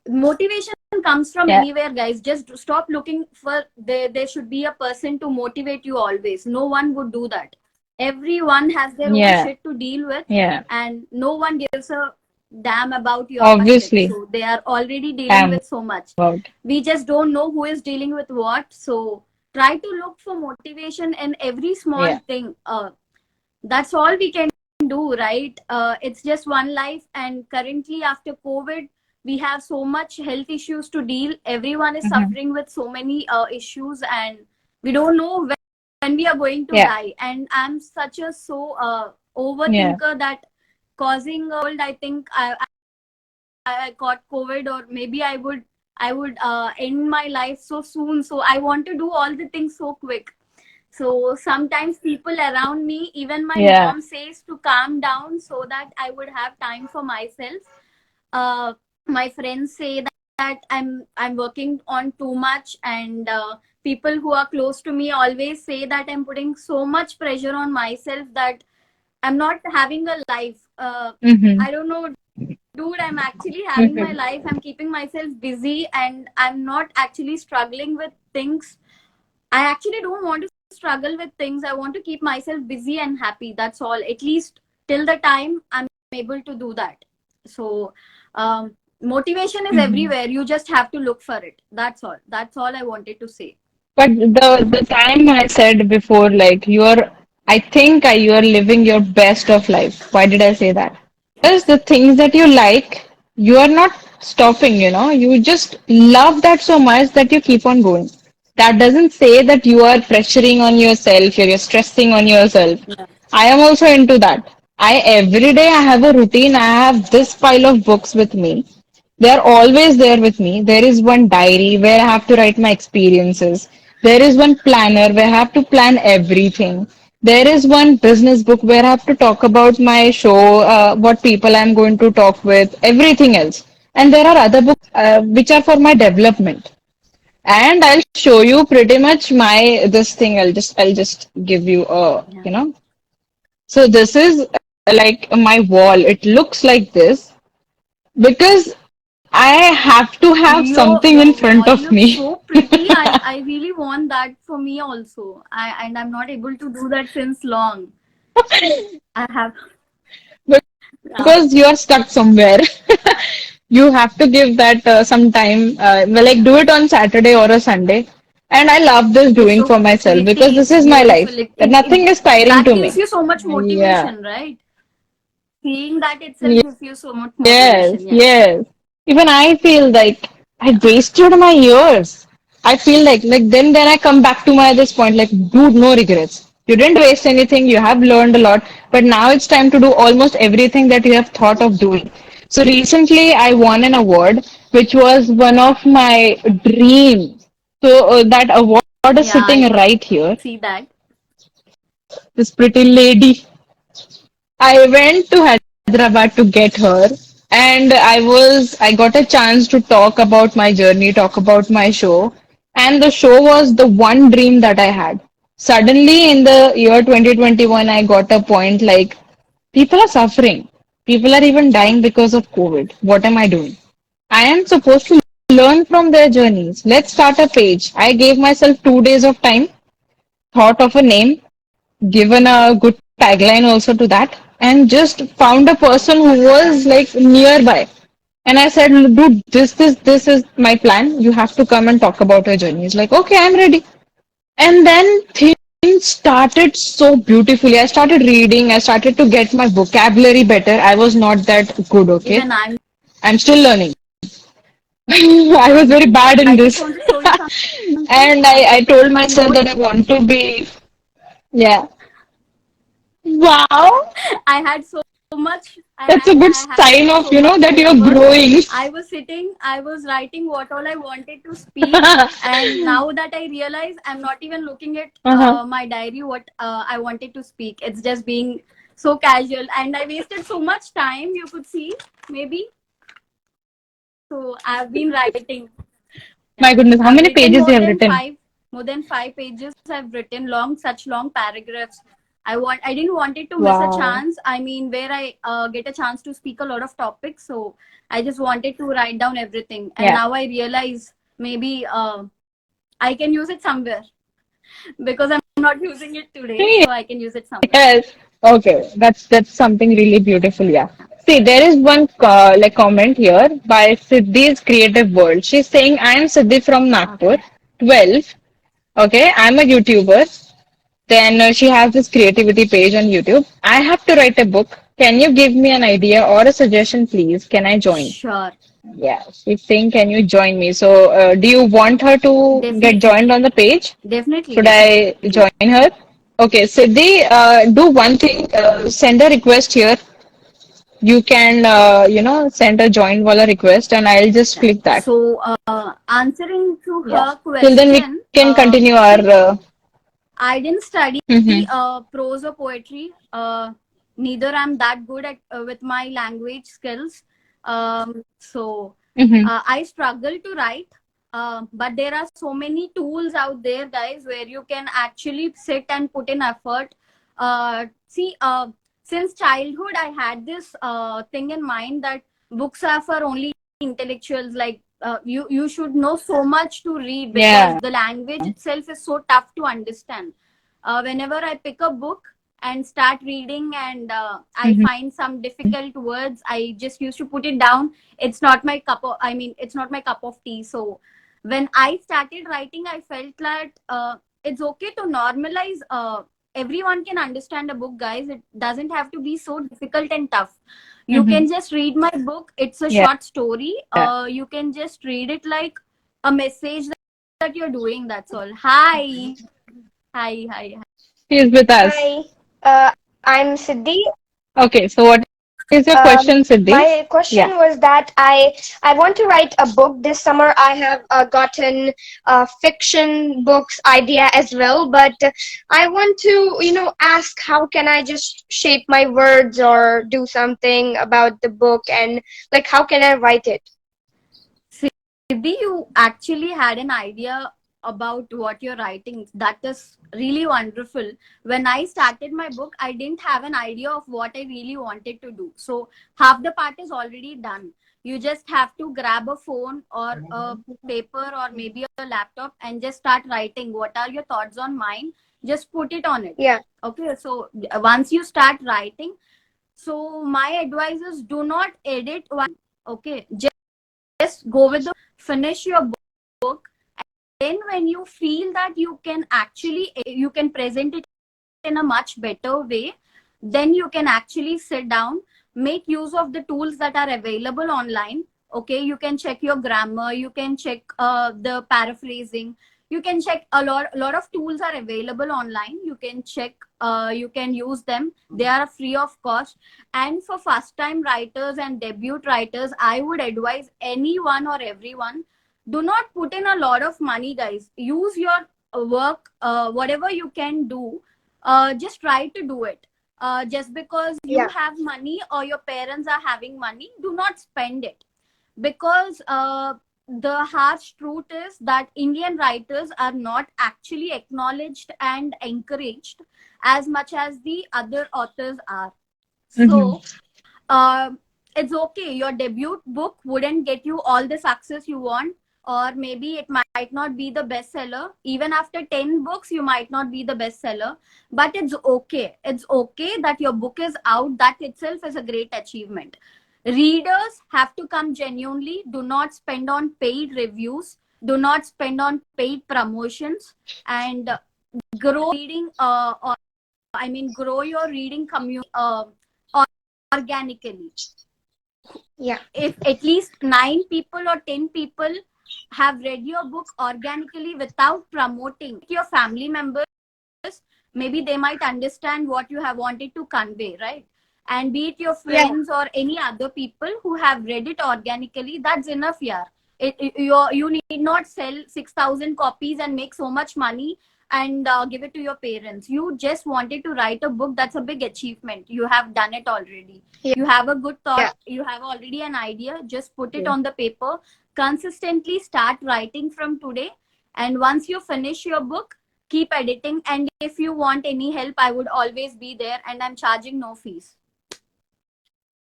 Speaker 2: motivation comes from
Speaker 3: Yeah.
Speaker 2: anywhere, guys. Just stop looking for there should be a person to motivate you always. No one would do that. Everyone has their own
Speaker 3: Yeah.
Speaker 2: shit to deal with,
Speaker 3: Yeah.
Speaker 2: and no one gives a damn about your shit.
Speaker 3: Obviously.
Speaker 2: So they are already dealing
Speaker 3: I'm
Speaker 2: with so much.
Speaker 3: about.
Speaker 2: We just don't know who is dealing with what. So try to look for motivation in every small
Speaker 3: Yeah.
Speaker 2: thing. That's all we can do, right? It's just one life, and currently after COVID, we have so much health issues to deal. Everyone is
Speaker 3: Hmm.
Speaker 2: suffering with so many issues, and we don't know when we are going to
Speaker 3: Yeah.
Speaker 2: die. And I'm such a
Speaker 3: Yeah.
Speaker 2: overthinker that causing a cold, I think I got COVID, or maybe I would end my life so soon. So I want to do all the things so quick. So sometimes people around me, even my
Speaker 3: Yeah.
Speaker 2: mom says to calm down so that I would have time for myself. Uh, my friends say that I'm working on too much, and people who are close to me always say that I'm putting so much pressure on myself that I'm not having a life.
Speaker 3: Hmm.
Speaker 2: I don't know, dude. I'm actually having my
Speaker 3: Hmm.
Speaker 2: life. I'm keeping myself busy, and I'm not actually struggling with things. I actually don't want to struggle with things. I want to keep myself busy and happy. That's all. At least till the time I'm able to do that. So, motivation is
Speaker 3: Hmm.
Speaker 2: everywhere. You just have to look for it. That's all. That's all I wanted to say.
Speaker 3: But the time I said before, like I think you are living your best of life. Why did I say that? Because the things that you like, you are not stopping, you know. You just love that so much that you keep on going. That doesn't say that you are pressuring on yourself or you're stressing on yourself.
Speaker 2: Yeah.
Speaker 3: I am also into that. I every day I have a routine. I have this pile of books with me. They are always there with me. There is one diary where I have to write my experiences. There is one planner where I have to plan everything. There is one business book where I have to talk about my show, what people I'm going to talk with, everything else. And there are other books which are for my development. And I'll show you pretty much my this thing. I'll just give you a
Speaker 2: Yeah.
Speaker 3: you know. So this is like my wall. It looks like this because I have to have
Speaker 2: Your
Speaker 3: something in
Speaker 2: your
Speaker 3: front
Speaker 2: wall
Speaker 3: of
Speaker 2: looks
Speaker 3: me.
Speaker 2: so pretty. I really want that for me also. I'm not able to do that since long. I have. Yeah.
Speaker 3: Because you are stuck somewhere. You have to give that some time, well, like do it on Saturday or a Sunday. And I love this
Speaker 2: It's
Speaker 3: doing
Speaker 2: so
Speaker 3: for myself because
Speaker 2: pretty.
Speaker 3: this
Speaker 2: It's
Speaker 3: is my
Speaker 2: beautiful.
Speaker 3: life. That nothing is tiring
Speaker 2: That
Speaker 3: to
Speaker 2: gives
Speaker 3: me.
Speaker 2: you so much
Speaker 3: Yeah.
Speaker 2: motivation, right? Seeing that itself gives you so much
Speaker 3: Yes,
Speaker 2: motivation. Yes.
Speaker 3: yes. Even I feel like I wasted my years. I feel like then I come back to my this point like dude, no regrets. You didn't waste anything. You have learned a lot, but now it's time to do almost everything that you have thought of doing. So recently I won an award which was one of my dreams. So that award is
Speaker 2: Yeah, I
Speaker 3: sitting
Speaker 2: could
Speaker 3: right here.
Speaker 2: see that.
Speaker 3: This pretty lady. I went to Hyderabad to get her, and I got a chance to talk about my journey, talk about my show, and the show was the one dream that I had. Suddenly, in the year 2021, I got a point like people are suffering, people are even dying because of COVID. What am I doing? I am supposed to learn from their journeys. Let's start a page. I gave myself 2 days of time, thought of a name, given a good tagline also to that, and just found a person who was like nearby. And I said, dude, this is my plan. You have to come and talk about your journey. He's like, okay, I'm ready. And then things started so beautifully. I started reading. I started to get my vocabulary better. I was not that good, okay?
Speaker 2: Even I'm
Speaker 3: I'm still learning. I was
Speaker 2: thank
Speaker 3: very
Speaker 2: you.
Speaker 3: bad in
Speaker 2: I just
Speaker 3: this.
Speaker 2: want to show you something.
Speaker 3: And I told
Speaker 2: You know,
Speaker 3: myself that I want to be, yeah. Wow.
Speaker 2: I had so much.
Speaker 3: That's a good
Speaker 2: I
Speaker 3: sign
Speaker 2: had
Speaker 3: of,
Speaker 2: so much
Speaker 3: that you're
Speaker 2: homework.
Speaker 3: growing.
Speaker 2: I was sitting, I was writing what all I wanted to speak, and now that I realize, I'm not even looking at
Speaker 3: Uh-huh.
Speaker 2: my diary what I wanted to speak. It's just being so casual, and I wasted so much time. You could see, maybe. So I've been writing.
Speaker 3: My
Speaker 2: Yeah,
Speaker 3: goodness, how
Speaker 2: I've
Speaker 3: many
Speaker 2: written
Speaker 3: pages you have written?
Speaker 2: more than 5 pages. I've written such long paragraphs. I didn't want it to miss a
Speaker 3: Wow.
Speaker 2: chance. I mean, where I get a chance to speak a lot of topics. So I just wanted to write down everything. And
Speaker 3: Yeah.
Speaker 2: now I realize maybe I can use it somewhere because I'm not using it today. So I can use it somewhere.
Speaker 3: Yes. Okay. That's something really beautiful. Yeah. See, there is one like comment here by Siddhi's Creative World. She's saying, "I am Siddhi from Nagpur,
Speaker 2: Okay.
Speaker 3: 12. Okay, I'm a YouTuber. Then she has this creativity page on YouTube. I have to write a book. Can you give me an idea or a suggestion, please? Can I join?
Speaker 2: Sure,
Speaker 3: Yeah, she's saying, can you join me? So, do you want her to get
Speaker 2: definitely,
Speaker 3: joined on the page?
Speaker 2: definitely,
Speaker 3: Should I
Speaker 2: definitely.
Speaker 3: join her? Okay, Siddhi, do one thing, send a request here. You can, send a join wala request and I'll just
Speaker 2: Yeah.
Speaker 3: click that.
Speaker 2: So, answering to
Speaker 3: Yeah.
Speaker 2: her
Speaker 3: Till then, we
Speaker 2: question,
Speaker 3: can continue our.
Speaker 2: see, I didn't study
Speaker 3: Mhm,
Speaker 2: prose or poetry. Neither I'm that good at with my language skills. So
Speaker 3: mhm.
Speaker 2: I struggle to write. But there are so many tools out there, guys, where you can actually sit and put in effort. See, since childhood, I had this thing in mind that books are for only intellectuals. Like you should know so much to read because
Speaker 3: Yeah.
Speaker 2: the language itself is so tough to understand. Whenever I pick a book and start reading and I
Speaker 3: Mhm.
Speaker 2: find some difficult words, I just used to put it down. It's not my cup of, I mean, it's not my cup of tea. So when I started writing, I felt that it's okay to normalize. Everyone can understand a book, guys. It doesn't have to be so difficult and tough. You
Speaker 3: Mhm.
Speaker 2: can just read my book. It's a
Speaker 3: Yeah.
Speaker 2: short story. You can just read it like a message that you're doing. That's all. Hi. Hi, hi,
Speaker 3: She is with us.
Speaker 4: Hi, I'm Siddhi.
Speaker 3: Okay, so what is your question, Siddhi?
Speaker 4: My
Speaker 3: Yeah.
Speaker 4: question was that I want to write a book this summer. I have gotten fiction books idea as well, but I want to, ask how can I just shape my words or do something about the book and like how can I write it?
Speaker 2: Siddhi, you actually had an idea about what you're writing. That is really wonderful. When I started my book, I didn't have an idea of what I really wanted to do. So half the part is already done. You just have to grab a phone or a paper or maybe a laptop and just start writing. What are your thoughts on mind? Just put it on it.
Speaker 4: Yeah,
Speaker 2: Okay, so once you start writing, so my advice is do not edit one. Okay, just go with the finish your book. Then when you feel that you can actually you can present it in a much better way, then you can actually sit down, make use of the tools that are available online. Okay, you can check your grammar, you can check the paraphrasing, you can check a lot of tools are available online. You can check, you can use them. They are free of cost. And for first time writers and debut writers, I would advise anyone or everyone, do not put in a lot of money, guys. Use your work, whatever you can do, just try to do it. Just because you
Speaker 4: yeah,
Speaker 2: have money or your parents are having money, do not spend it. Because the harsh truth is that Indian writers are not actually acknowledged and encouraged as much as the other authors are.
Speaker 3: Mhm.
Speaker 2: So it's okay. Your debut book wouldn't get you all the success you want, or maybe it might not be the bestseller. Even after 10 books, you might not be the bestseller, but it's okay. It's okay that your book is out. That itself is a great achievement. Readers have to come genuinely. Do not spend on paid reviews. Do not spend on paid promotions, and grow reading. Or I mean, grow your reading community organically.
Speaker 4: yeah,
Speaker 2: If at least 9 people or 10 people have read your book organically without promoting your family members, maybe they might understand what you have wanted to convey, right? And be it your
Speaker 4: yeah,
Speaker 2: friends or any other people who have read it organically, that's enough. Yeah, you need not sell 6,000 copies and make so much money and give it to your parents. You just wanted to write a book. That's a big achievement. You have done it already.
Speaker 4: yeah,
Speaker 2: You have a good thought,
Speaker 4: yeah.
Speaker 2: you have already an idea. Just put it on the paper, consistently start writing from today, and once you finish your book, keep editing. And if you want any help, I would always be there, and I'm charging no fees.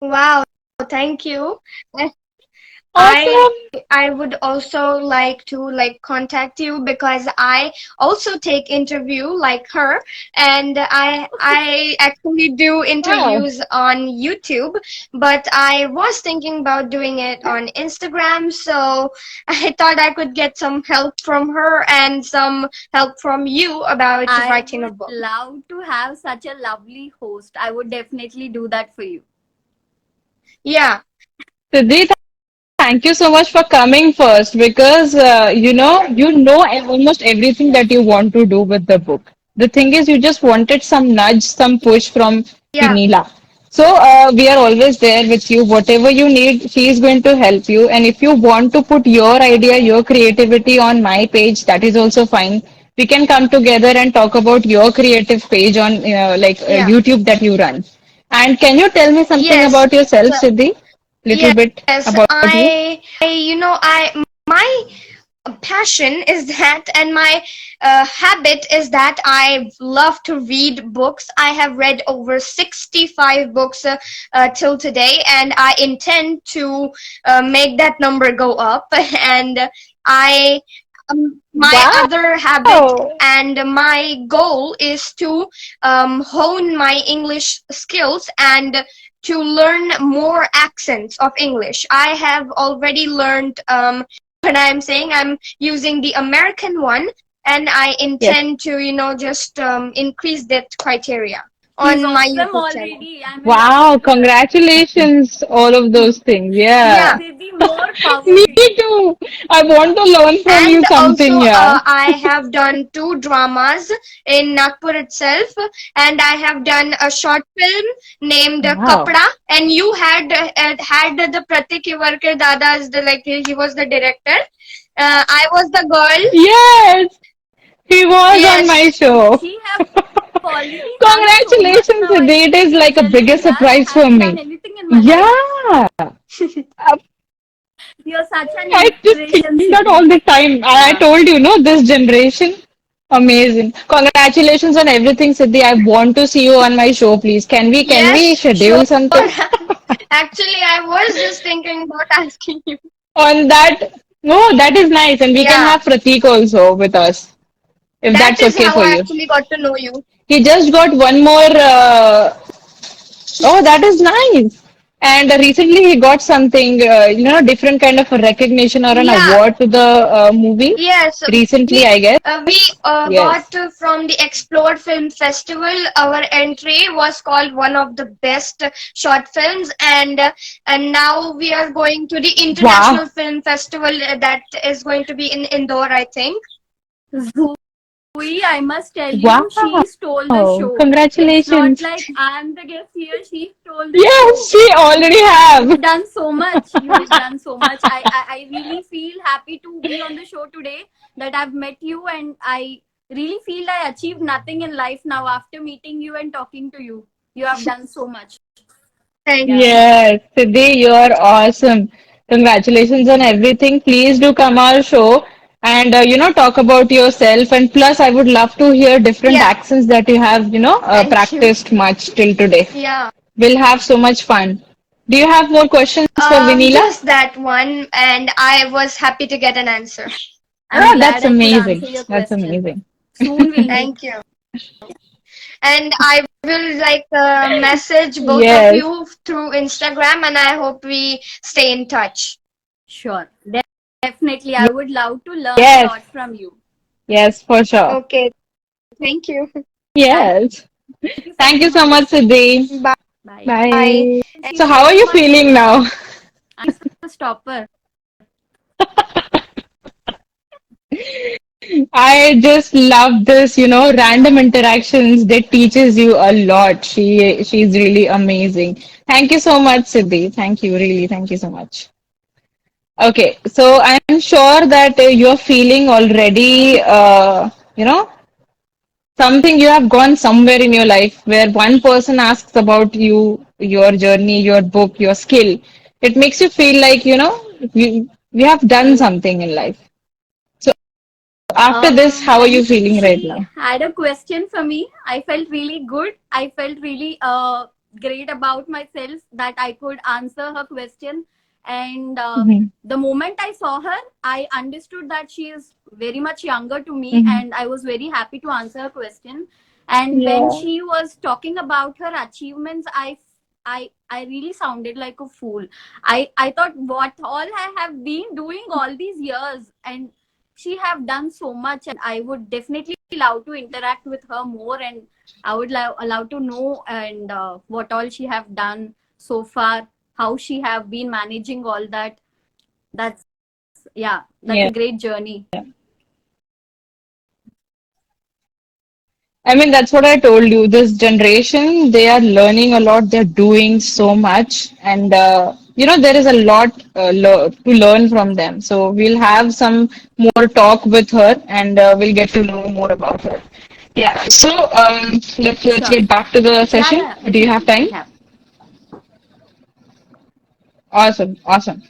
Speaker 4: Wow, thank you. I
Speaker 3: Awesome.
Speaker 4: I would also like to contact you because I also take interview like her, and I actually do
Speaker 3: Wow.
Speaker 4: interviews on YouTube, but I was thinking about doing it on Instagram, so I thought I could get some help from her and some help from you about
Speaker 2: I
Speaker 4: writing a
Speaker 2: would
Speaker 4: book.
Speaker 2: love to have such a lovely host. I would definitely do that for you.
Speaker 4: Yeah.
Speaker 3: Siddhi, thank you so much for coming first because you know almost everything that you want to do with the book. The thing is, you just wanted some nudge, some push from
Speaker 4: Yeah.
Speaker 3: Vineela. So we are always there with you. Whatever you need, she is going to help you. And if you want to put your idea, your creativity on my page, that is also fine. We can come together and talk about your creative page on
Speaker 4: Yeah.
Speaker 3: YouTube that you run. And can you tell me something
Speaker 4: Yes.
Speaker 3: about yourself, Siddhi? Little bit
Speaker 4: Yes,
Speaker 3: about you.
Speaker 4: I my passion is that, and my habit is that I love to read books. I have read over 65 books till today, and I intend to make that number go up. And I my
Speaker 3: Wow.
Speaker 4: other habit and my goal is to hone my English skills and to learn more accents of English. I have already learned when I'm saying I'm using the American one, and I
Speaker 3: Yes.
Speaker 4: intend to, just increase that criteria
Speaker 2: She's
Speaker 4: on my
Speaker 2: awesome
Speaker 4: YouTube channel.
Speaker 2: already. I'm in love
Speaker 3: Wow,
Speaker 2: with her.
Speaker 3: congratulations, all of those things.
Speaker 4: Yeah.
Speaker 3: Yeah.
Speaker 2: Siddhi, more power
Speaker 3: Me
Speaker 2: to you.
Speaker 3: too. I want to learn from you
Speaker 4: And also,
Speaker 3: something, yeah.
Speaker 4: I have done two dramas in Nagpur itself, and I have done a short film named
Speaker 3: Wow.
Speaker 4: Kapda. And you had the Pratik Ivarkar Dada as the he was the director. I was the girl.
Speaker 3: Yes, he was on my
Speaker 4: Yes.
Speaker 3: show.
Speaker 2: She have already done so much
Speaker 3: Congratulations,
Speaker 2: now. I
Speaker 3: Siddhi. It
Speaker 2: feel
Speaker 3: is like a bigger
Speaker 2: jealous, yaar. I
Speaker 3: surprise for
Speaker 2: haven't done
Speaker 3: me.
Speaker 2: anything in my life.
Speaker 3: Yeah.
Speaker 2: You're such an
Speaker 3: I just think
Speaker 2: inspiration,
Speaker 3: that all
Speaker 2: Siddhi.
Speaker 3: the time. I
Speaker 2: Yeah.
Speaker 3: told you, no, this generation, amazing. Congratulations on everything, Siddhi. I want to see you on my show, please. Can we
Speaker 4: Yes, sure.
Speaker 3: schedule something
Speaker 4: Actually, I was just thinking about asking you.
Speaker 3: on that? No, that is nice, and we can
Speaker 4: Yeah,
Speaker 3: have Pratik also with us, if
Speaker 4: that
Speaker 3: that's
Speaker 4: is
Speaker 3: okay
Speaker 4: how
Speaker 3: for
Speaker 4: I
Speaker 3: you.
Speaker 4: actually got to know you.
Speaker 3: He just got one more. Oh, that is nice. And recently he got something, different kind of a recognition or an
Speaker 4: Yeah,
Speaker 3: award to the movie.
Speaker 4: yes,
Speaker 3: Recently,
Speaker 4: we
Speaker 3: I guess.
Speaker 4: we
Speaker 3: Yes.
Speaker 4: got from the Explore Film Festival. Our entry was called one of the best short films, and now we are going to the
Speaker 3: Wow.
Speaker 4: International Film Festival that is going to be in Indore, I think.
Speaker 2: Zooey, I must tell you, she
Speaker 3: Wow.
Speaker 2: stole the show. It's not
Speaker 3: Congratulations.
Speaker 2: like I'm the guest here. She stole the
Speaker 3: Yes,
Speaker 2: show.
Speaker 3: she already have.
Speaker 2: You've done so much. You've done so much. I really feel happy to be on the show today, that I've met you, and I really feel I achieved nothing in life now after meeting you and talking to you. You have done so much.
Speaker 4: Thank
Speaker 2: Yeah.
Speaker 3: Yes, Siddhi, you are awesome. Congratulations on everything. Please do come our show and talk about yourself. And plus, I would love to hear different
Speaker 4: Yeah,
Speaker 3: accents that you have
Speaker 4: thank you.
Speaker 3: practiced much till today.
Speaker 4: Yeah.
Speaker 3: We'll have so much fun. Do you have more questions for Vineela?
Speaker 4: Just that one, and I was happy to get an answer.
Speaker 2: I'm
Speaker 3: Oh,
Speaker 2: glad
Speaker 3: that's
Speaker 2: I could
Speaker 3: amazing.
Speaker 2: answer your
Speaker 3: That's
Speaker 2: question.
Speaker 3: amazing.
Speaker 2: Soon we'll meet.
Speaker 4: Thank you. And I will message both of
Speaker 3: Yes,
Speaker 4: you through Instagram, and I hope we stay in touch.
Speaker 2: Sure. Definitely. I would love to learn a
Speaker 3: yes,
Speaker 2: lot from you.
Speaker 3: yes, for sure.
Speaker 4: Okay, thank you.
Speaker 2: Thank
Speaker 3: Yes.
Speaker 2: you so
Speaker 3: Thank you so much,
Speaker 2: much.
Speaker 3: Siddhi.
Speaker 2: Bye.
Speaker 4: Bye.
Speaker 3: Bye.
Speaker 2: Thank
Speaker 3: So,
Speaker 2: you
Speaker 3: how are
Speaker 2: so
Speaker 3: you
Speaker 2: much,
Speaker 3: feeling
Speaker 2: Zooey.
Speaker 3: now?
Speaker 2: I'm a stopper.
Speaker 3: I just love this, random interactions that teaches you a lot. She's really amazing. Thank you so much, Siddhi. Thank you, really. Thank you so much. Okay, so I'm sure that you're feeling already, something you have gone somewhere in your life where one person asks about you, your journey, your book, your skill. It makes you feel like, you have done something in life. So after this, how are you
Speaker 2: And
Speaker 3: feeling right
Speaker 2: she
Speaker 3: now?
Speaker 2: had a question for me. I felt really good. I felt really great about myself that I could answer her question And
Speaker 3: Mm-hmm.
Speaker 2: the moment I saw her, I understood that she is very much younger to me,
Speaker 3: Mm-hmm.
Speaker 2: and I was very happy to answer her question. And when
Speaker 3: Yeah.
Speaker 2: she was talking about her achievements, I really sounded like a fool. I thought what all I have been doing all these years, and she have done so much, and I would definitely love to interact with her more, and I would allow to know and what all she have done so far, how she have been managing all that. That's, yeah, that's
Speaker 3: Yeah.
Speaker 2: a great journey.
Speaker 3: I mean, that's what I told you. This generation, they are learning a lot. They're doing so much. And, there is a lot to learn from them. So we'll have some more talk with her and we'll get to know more about her. Yeah. So let's
Speaker 2: Sure.
Speaker 3: get back to the
Speaker 2: Yeah,
Speaker 3: session.
Speaker 2: yeah,
Speaker 3: Do you have
Speaker 2: definitely
Speaker 3: time?
Speaker 2: we have.
Speaker 3: Awesome. Awesome.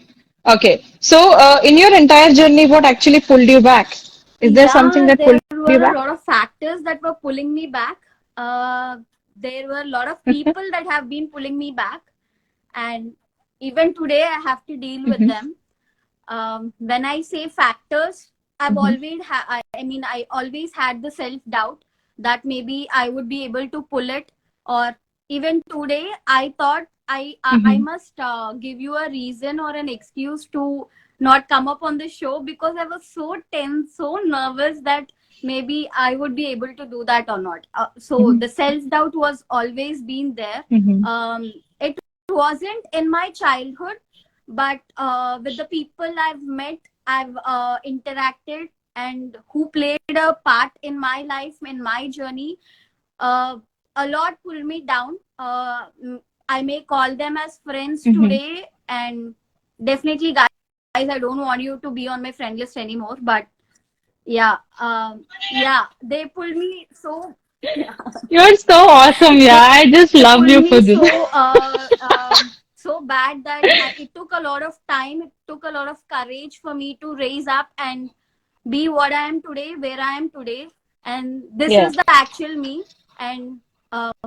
Speaker 3: Okay. So in your entire journey, what actually pulled you back? Is there something
Speaker 2: Yeah,
Speaker 3: that
Speaker 2: there
Speaker 3: pulled you
Speaker 2: were a
Speaker 3: back?
Speaker 2: lot of factors that were pulling me back. There were a lot of people that have been pulling me back, and even today I have to deal with
Speaker 3: Mm-hmm.
Speaker 2: them. When I say factors,
Speaker 3: Mm-hmm.
Speaker 2: I mean, I always had the self doubt that maybe I would be able to pull it. Or even today, I thought I
Speaker 3: Mm-hmm.
Speaker 2: must give you a reason or an excuse to not come up on the show, because I was so tense, so nervous that maybe I would be able to do that or not. So the self doubt was always been there.
Speaker 3: Mm-hmm.
Speaker 2: It wasn't in my childhood, but with the people I've met, I've interacted, and who played a part in my life, in my journey, uh, a lot pulled me down. I may call them as friends
Speaker 3: Mm-hmm.
Speaker 2: today, and definitely, guys, I don't want you to be on my friend list anymore. But yeah, yeah, they pulled me so. Yeah.
Speaker 3: You're so awesome, yeah.
Speaker 2: They
Speaker 3: I just love
Speaker 2: pulled
Speaker 3: you for
Speaker 2: me
Speaker 3: this.
Speaker 2: so bad that it took a lot of time. It took a lot of courage for me to raise up and be what I am today, where I am today, and this
Speaker 3: Yeah.
Speaker 2: is the actual me. And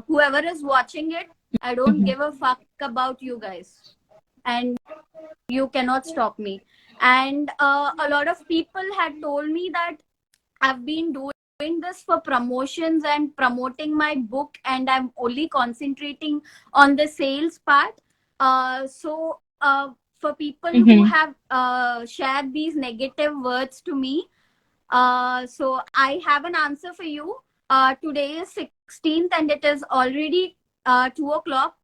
Speaker 2: whoever is watching it, I don't
Speaker 3: Mm-hmm.
Speaker 2: give a fuck about you guys, and you cannot stop me. And a lot of people had told me that I've been doing this for promotions and promoting my book, and I'm only concentrating on the sales part. For people who
Speaker 3: Mm-hmm.
Speaker 2: have shared these negative words to me, so I have an answer for you. Today is 16th, and it is already 2 o'clock.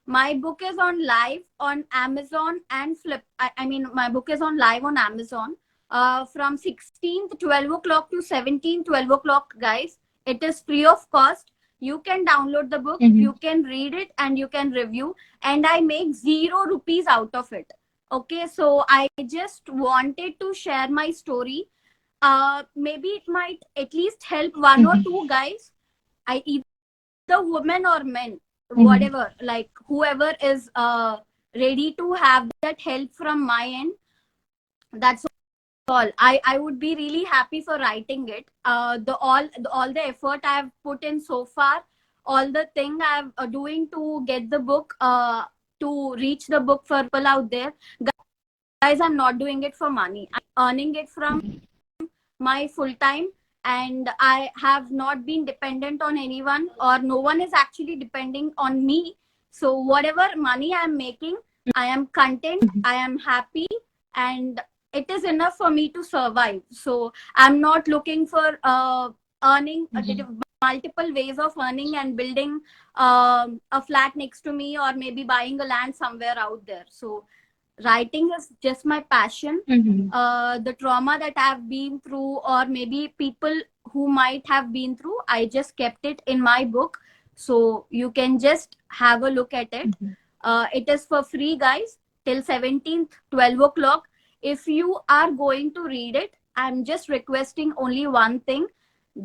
Speaker 2: My book is on live on Amazon and I mean, my book is on live on Amazon from 16th 12 o'clock to 17th 12 o'clock, guys. It is free of cost. You can download the book,
Speaker 3: Mm-hmm.
Speaker 2: you can read it, and you can review, and I make 0 rupees out of it. Okay, so I just wanted to share my story. Maybe it might at least help one or
Speaker 3: Mm-hmm.
Speaker 2: two guys. I either women or men, whatever,
Speaker 3: Mm-hmm.
Speaker 2: like whoever is ready to have that help from my end. That's all. I would be really happy for writing it. All the effort I've put in so far, all the thing I'm doing to get the book, to reach the book for people out there, guys. I'm not doing it for money. I'm earning it from my full time, and I have not been dependent on anyone, or no one is actually depending on me. So whatever money I'm making, I am content, I am happy, and it is enough for me to survive. So I'm not looking for earning multiple ways of earning and building a flat next to me, or maybe buying a land somewhere out there. So writing is just my passion.
Speaker 3: Mm-hmm.
Speaker 2: The trauma that I've been through, or maybe people who might have been through, I just kept it in my book. So you can just have a look at it. It is for free, guys, till 17th, 12 o'clock. If you are going to read it, I'm just requesting only one thing.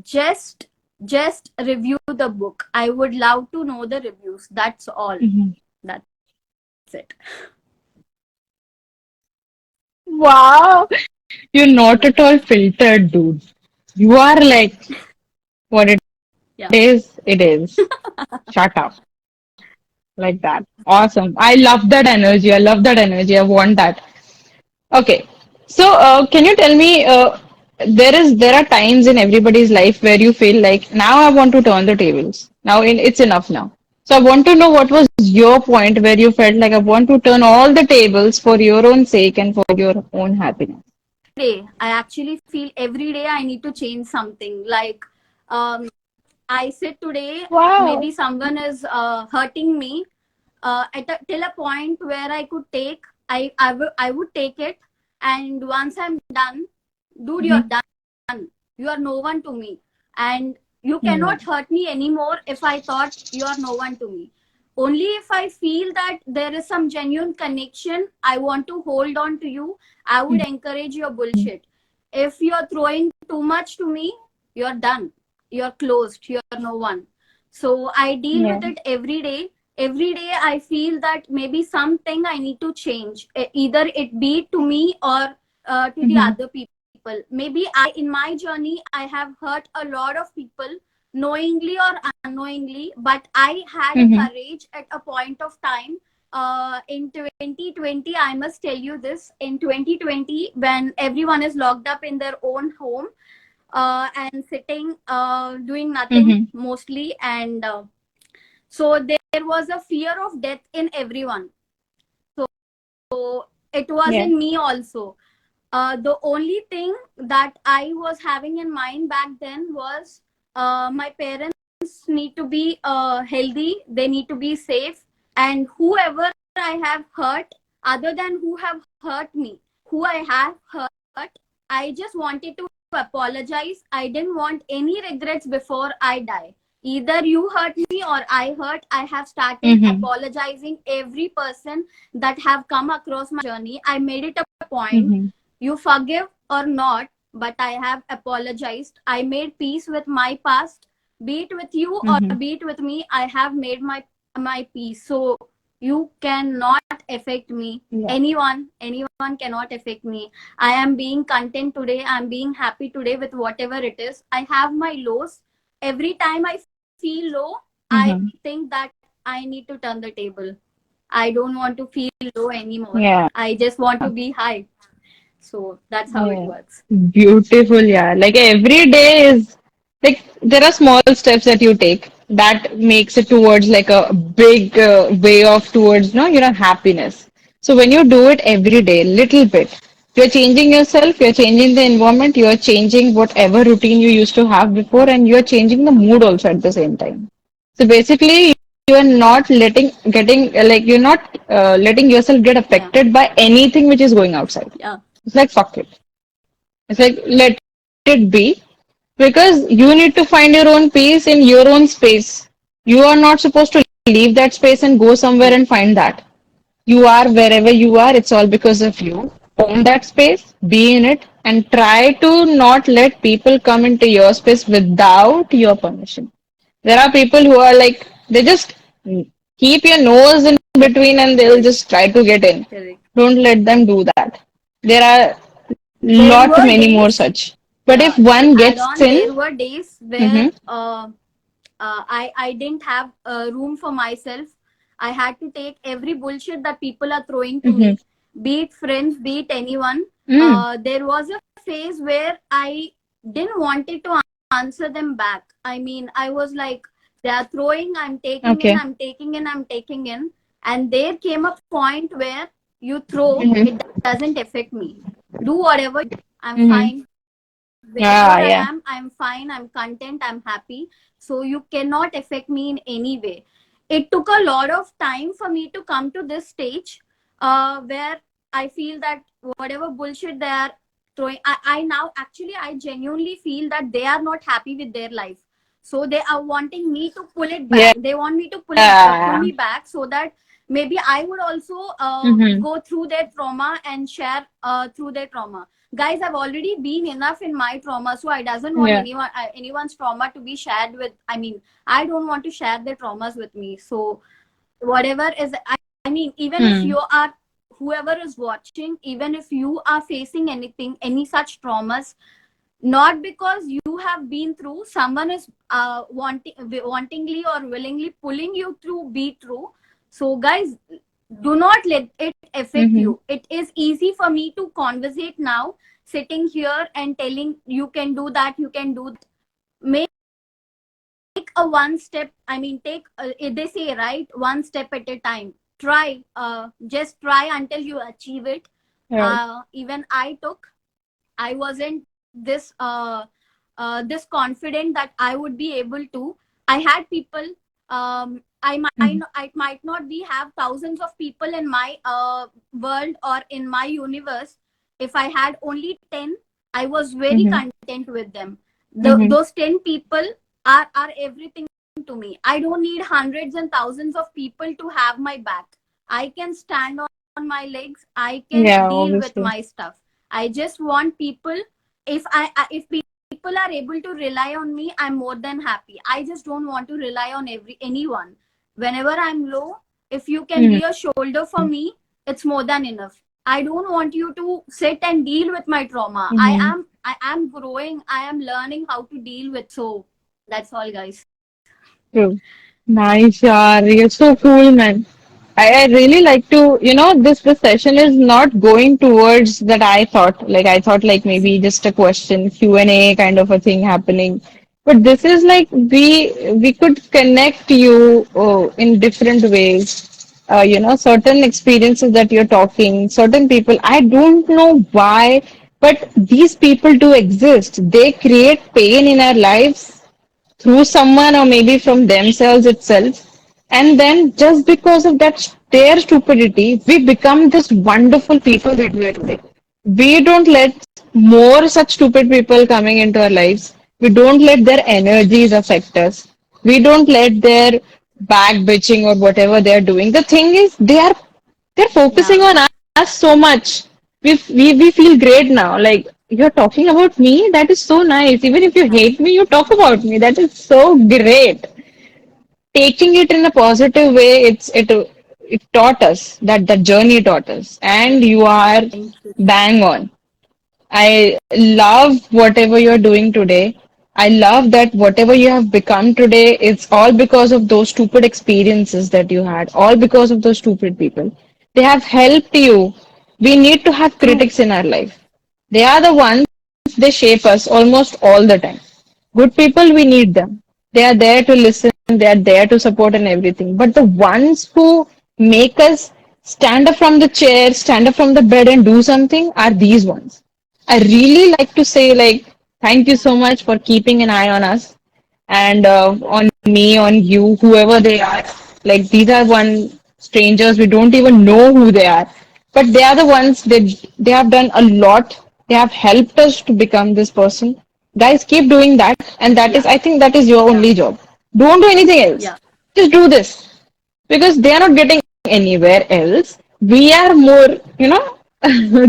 Speaker 2: Just just review the book. I would love to know the reviews. That's all.
Speaker 3: Mm-hmm.
Speaker 2: That's it.
Speaker 3: Wow. You're not at all filtered, dude. You are like, what it
Speaker 2: Yeah.
Speaker 3: is, it is. Shut up. Like that. Awesome. I love that energy. I love that energy. I want that. Okay. So, can you tell me, there are times in everybody's life where you feel like now I want to turn the tables. Now it's enough now. So I want to know what was your point where you felt like I want to turn all the tables for your own sake and for your own happiness.
Speaker 2: Day I actually feel every day I need to change something. Like um, I said today, maybe
Speaker 3: Wow.
Speaker 2: someone is hurting me till a point where I could take, I would take it. And once I'm done, dude, you're
Speaker 3: Mm-hmm.
Speaker 2: done. You are no one to me. And you
Speaker 3: Hmm.
Speaker 2: cannot hurt me anymore if I thought you are no one to me. Only if I feel that there is some genuine connection, I want to hold on to you, I would encourage your bullshit. If you're throwing too much to me, you're done. You're closed. You're no one. So I deal
Speaker 3: Yeah.
Speaker 2: with it every day. Every day I feel that maybe something I need to change. Either it be to me or to the
Speaker 3: Mm-hmm.
Speaker 2: other people. Maybe in my journey, I have hurt a lot of people, knowingly or unknowingly, but I had a
Speaker 3: Mm-hmm.
Speaker 2: courage at a point of time. In 2020, I must tell you this, in 2020, when everyone is locked up in their own home, and sitting, doing nothing
Speaker 3: Mm-hmm.
Speaker 2: mostly, and so there was a fear of death in everyone. So it was
Speaker 3: Yeah.
Speaker 2: in me also. The only thing that I was having in mind back then was, my parents need to be healthy, they need to be safe, and whoever I have hurt, other than who have hurt me, who I have hurt, I just wanted to apologize. I didn't want any regrets before I die. Either you hurt me or I hurt. I have started
Speaker 3: Mm-hmm.
Speaker 2: apologizing every person that have come across my journey. I made it a point.
Speaker 3: Mm-hmm.
Speaker 2: You forgive or not, but I have apologized. I made peace with my past. Be it with you or
Speaker 3: Mm-hmm.
Speaker 2: be it with me, I have made my peace. So you cannot affect me.
Speaker 3: Yeah.
Speaker 2: Anyone cannot affect me. I am being content today. I'm being happy today with whatever it is. I have my lows. Every time I feel low, I
Speaker 3: Mm-hmm.
Speaker 2: think that I need to turn the table. I don't want to feel low anymore.
Speaker 3: Yeah.
Speaker 2: I just want to be high. So that's how it
Speaker 3: Yeah.
Speaker 2: works.
Speaker 3: Beautiful, yeah. Like every day is like there are small steps that you take that makes it towards like a big way of towards happiness. So when you do it every day, little bit, you're changing yourself, you're changing the environment, you're changing whatever routine you used to have before, and you're changing the mood also at the same time. So basically, you are not you're not letting yourself get
Speaker 2: Yeah.
Speaker 3: affected by anything which is going outside.
Speaker 2: Yeah.
Speaker 3: It's like fuck it. It's like let it be because you need to find your own peace in your own space. You are not supposed to leave that space and go somewhere and find that. You are wherever you are, it's all because of you. Own that space, be in it, and try to not let people come into your space without your permission. There are people who are like, they just keep your nose in between and they'll
Speaker 2: Correct.
Speaker 3: just try to get in.
Speaker 2: Correct.
Speaker 3: Don't let them do that. There are
Speaker 2: There
Speaker 3: lot
Speaker 2: were
Speaker 3: many more
Speaker 2: days,
Speaker 3: such. But if
Speaker 2: yeah, to
Speaker 3: one
Speaker 2: add
Speaker 3: gets
Speaker 2: on,
Speaker 3: in,
Speaker 2: there were days where
Speaker 3: mm-hmm,
Speaker 2: I didn't have room for myself. I had to take every bullshit that people are throwing to
Speaker 3: mm-hmm,
Speaker 2: me, be it friends, be it anyone.
Speaker 3: mm,
Speaker 2: There was a phase where I didn't wanted to answer them back. I mean, I was like, they are throwing, I'm taking in,
Speaker 3: okay,
Speaker 2: I'm taking in, I'm taking in. And there came a point where you throw,
Speaker 3: mm-hmm,
Speaker 2: it doesn't affect me. Do whatever, I'm
Speaker 3: mm-hmm,
Speaker 2: fine. Wherever
Speaker 3: yeah,
Speaker 2: I
Speaker 3: yeah,
Speaker 2: am, I'm fine, I'm content, I'm happy. So you cannot affect me in any way. It took a lot of time for me to come to this stage, where I feel that whatever bullshit they are throwing, I now actually, I genuinely feel that they are not happy with their life. So they are wanting me to pull it
Speaker 3: yeah,
Speaker 2: back. They want me to pull me
Speaker 3: mm-hmm,
Speaker 2: back so that maybe I would also go through their trauma and share through their trauma. Guys, I've already been enough in my trauma, so I doesn't want
Speaker 3: yeah,
Speaker 2: anyone's trauma to be shared with. I mean, I don't want to share their traumas with me. So whatever is, I mean, even if
Speaker 3: mm,
Speaker 2: you are, whoever is watching, even if you are facing anything, any such traumas, not because you have been through, someone is wantingly or willingly pulling you through, be through. So guys, do not let it affect
Speaker 3: Mm-hmm.
Speaker 2: you. It is easy for me to conversate now, sitting here and telling you can do that, you can do that. Make a one step, I mean, take they say, right, one step at a time. Try, just try until you achieve it.
Speaker 3: Right.
Speaker 2: Even I wasn't this this confident that I would be able to. I had people.
Speaker 3: Mm-hmm.
Speaker 2: I might not be have thousands of people in my world or in my universe. If I had only 10, I was very
Speaker 3: Mm-hmm.
Speaker 2: content with them.
Speaker 3: Mm-hmm.
Speaker 2: Those 10 people are everything to me. I don't need hundreds and thousands of people to have my back. I can stand on my legs. I can
Speaker 3: Yeah,
Speaker 2: deal with
Speaker 3: obviously.
Speaker 2: my stuff. I just want people. If people are able to rely on me, I'm more than happy. I just don't want to rely on anyone. Whenever I'm low, if you can
Speaker 3: Mm-hmm.
Speaker 2: be a shoulder for me, it's more than enough. I don't want you to sit and deal with my trauma.
Speaker 3: Mm-hmm.
Speaker 2: I am growing. I am learning how to deal with. So that's all, guys.
Speaker 3: True. Nice, yeah. You're so cool, man. I really like to, this session is not going towards that I thought. Like I thought like maybe just a question, Q&A kind of a thing happening. But this is like we could connect you in different ways. Certain experiences that you're talking, certain people. I don't know why, but these people do exist. They create pain in our lives through someone or maybe from themselves itself. And then just because of that their stupidity, we become this wonderful people that we are today. We don't let more such stupid people coming into our lives. We don't let their energies affect us. We don't let their back bitching or whatever they're doing. The thing is, they're focusing
Speaker 2: Yeah,
Speaker 3: on us so much. We feel great now. Like you're talking about me, that is so nice. Even if you hate me, you talk about me. That is so great. Taking it in a positive way, it taught us that the journey taught us, and you are
Speaker 2: thank you.
Speaker 3: bang on. I love whatever you're doing today. I love that whatever you have become today, it's all because of those stupid experiences that you had, all because of those stupid people. They have helped you. We need to have
Speaker 2: True.
Speaker 3: critics in our life. They are the ones, they shape us almost all the time. Good people, we need them. They are there to listen, they are there to support and everything. But the ones who make us stand up from the chair, stand up from the bed and do something are these ones. I really like to say, like, thank you so much for keeping an eye on us and on me, on you, whoever they are. Like, these are one strangers, we don't even know who they are. But they are the ones that they have done a lot. They have helped us to become this person. Guys, keep doing that. And that is,
Speaker 2: Yeah,
Speaker 3: I think that is your only job. Don't do anything else.
Speaker 2: yeah,
Speaker 3: Just do this because they are not getting anywhere else. We are more,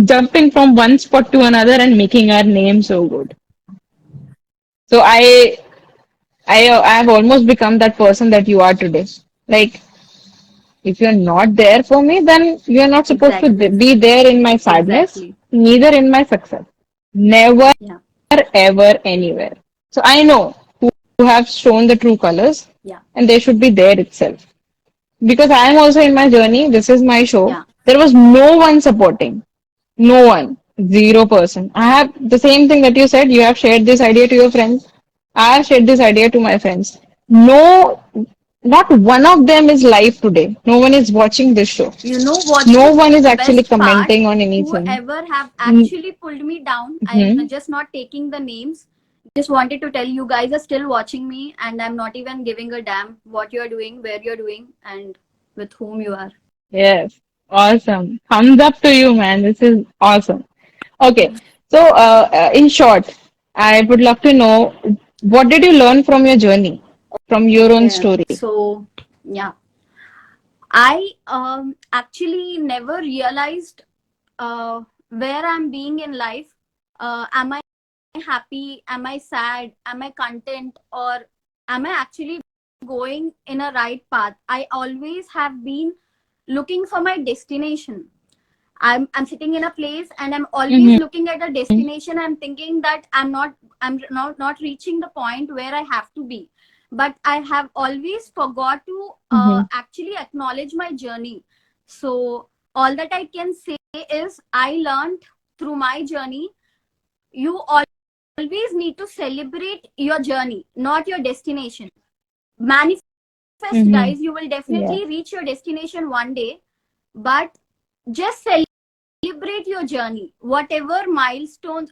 Speaker 3: jumping from one spot to another and making our name so good. So I have almost become that person that you are today. Like if you're not there for me, then you're not supposed to
Speaker 2: exactly.
Speaker 3: be there in my sadness,
Speaker 2: Exactly.
Speaker 3: neither in my success. Never,
Speaker 2: Yeah,
Speaker 3: ever, anywhere. So I know who have shown the true colors,
Speaker 2: yeah,
Speaker 3: and they should be there itself. Because I am also in my journey, this is my show.
Speaker 2: yeah,
Speaker 3: There was no one supporting. No one. 0%. I have the same thing that you said. You have shared this idea to your friends. I have shared this idea to my friends. No, not one of them is live today. No one is watching this show.
Speaker 2: you know what's
Speaker 3: No
Speaker 2: the
Speaker 3: one is actually
Speaker 2: best part?
Speaker 3: commenting on anything.
Speaker 2: Whoever have
Speaker 3: Mm-hmm.
Speaker 2: actually pulled me down, I'm just not taking the names. Just wanted to tell you guys are still watching me, and I'm not even giving a damn what you're doing, where you're doing, and with whom you are.
Speaker 3: Yes. Awesome. Thumbs up to you, man. This is awesome. Okay. So, in short, I would love to know what did you learn from your journey, from your own
Speaker 2: Okay,
Speaker 3: story?
Speaker 2: so yeah, I actually never realized where I'm being in life. Am I happy? Am I sad? Am I content? Or am I actually going in a right path? I always have been looking for my destination. I'm sitting in a place and I'm always
Speaker 3: Mm-hmm.
Speaker 2: looking at a destination. I'm thinking that I'm not reaching the point where I have to be. but I have always forgot to
Speaker 3: Mm-hmm.
Speaker 2: actually acknowledge my journey. So all that I can say is I learned through my journey. You always need to celebrate your journey, not your destination. Manifest,
Speaker 3: Mm-hmm.
Speaker 2: guys. You will
Speaker 3: Yeah.
Speaker 2: definitely reach your destination one day, but just celebrate your journey. Whatever milestones,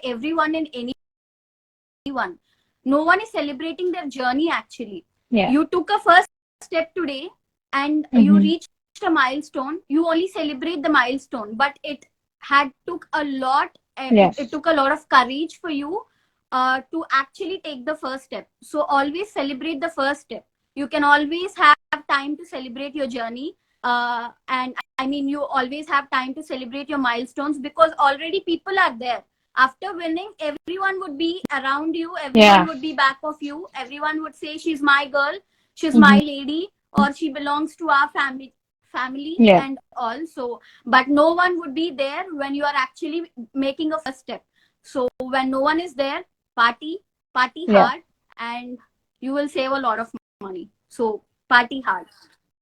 Speaker 2: everyone and anyone. No one is celebrating their journey actually.
Speaker 3: Yeah.
Speaker 2: You took a first step today and you
Speaker 3: Mm-hmm.
Speaker 2: reached a milestone. You only celebrate the milestone, but it had took a lot.
Speaker 3: Yeah.
Speaker 2: It took a lot of courage for you to actually take the first step. So always celebrate the first step. You can always have time to celebrate your journey. And I mean, you always have time to celebrate your milestones because already people are there. After winning, everyone would be around you, everyone
Speaker 3: Yeah.
Speaker 2: would be back of you, everyone would say she's my girl, she's my
Speaker 3: Mm-hmm.
Speaker 2: lady, or she belongs to our family
Speaker 3: Yeah.
Speaker 2: and all. So but no one would be there when you are actually making a first step. So when no one is there, party
Speaker 3: Yeah.
Speaker 2: hard, and you will save a lot of money. So party hard,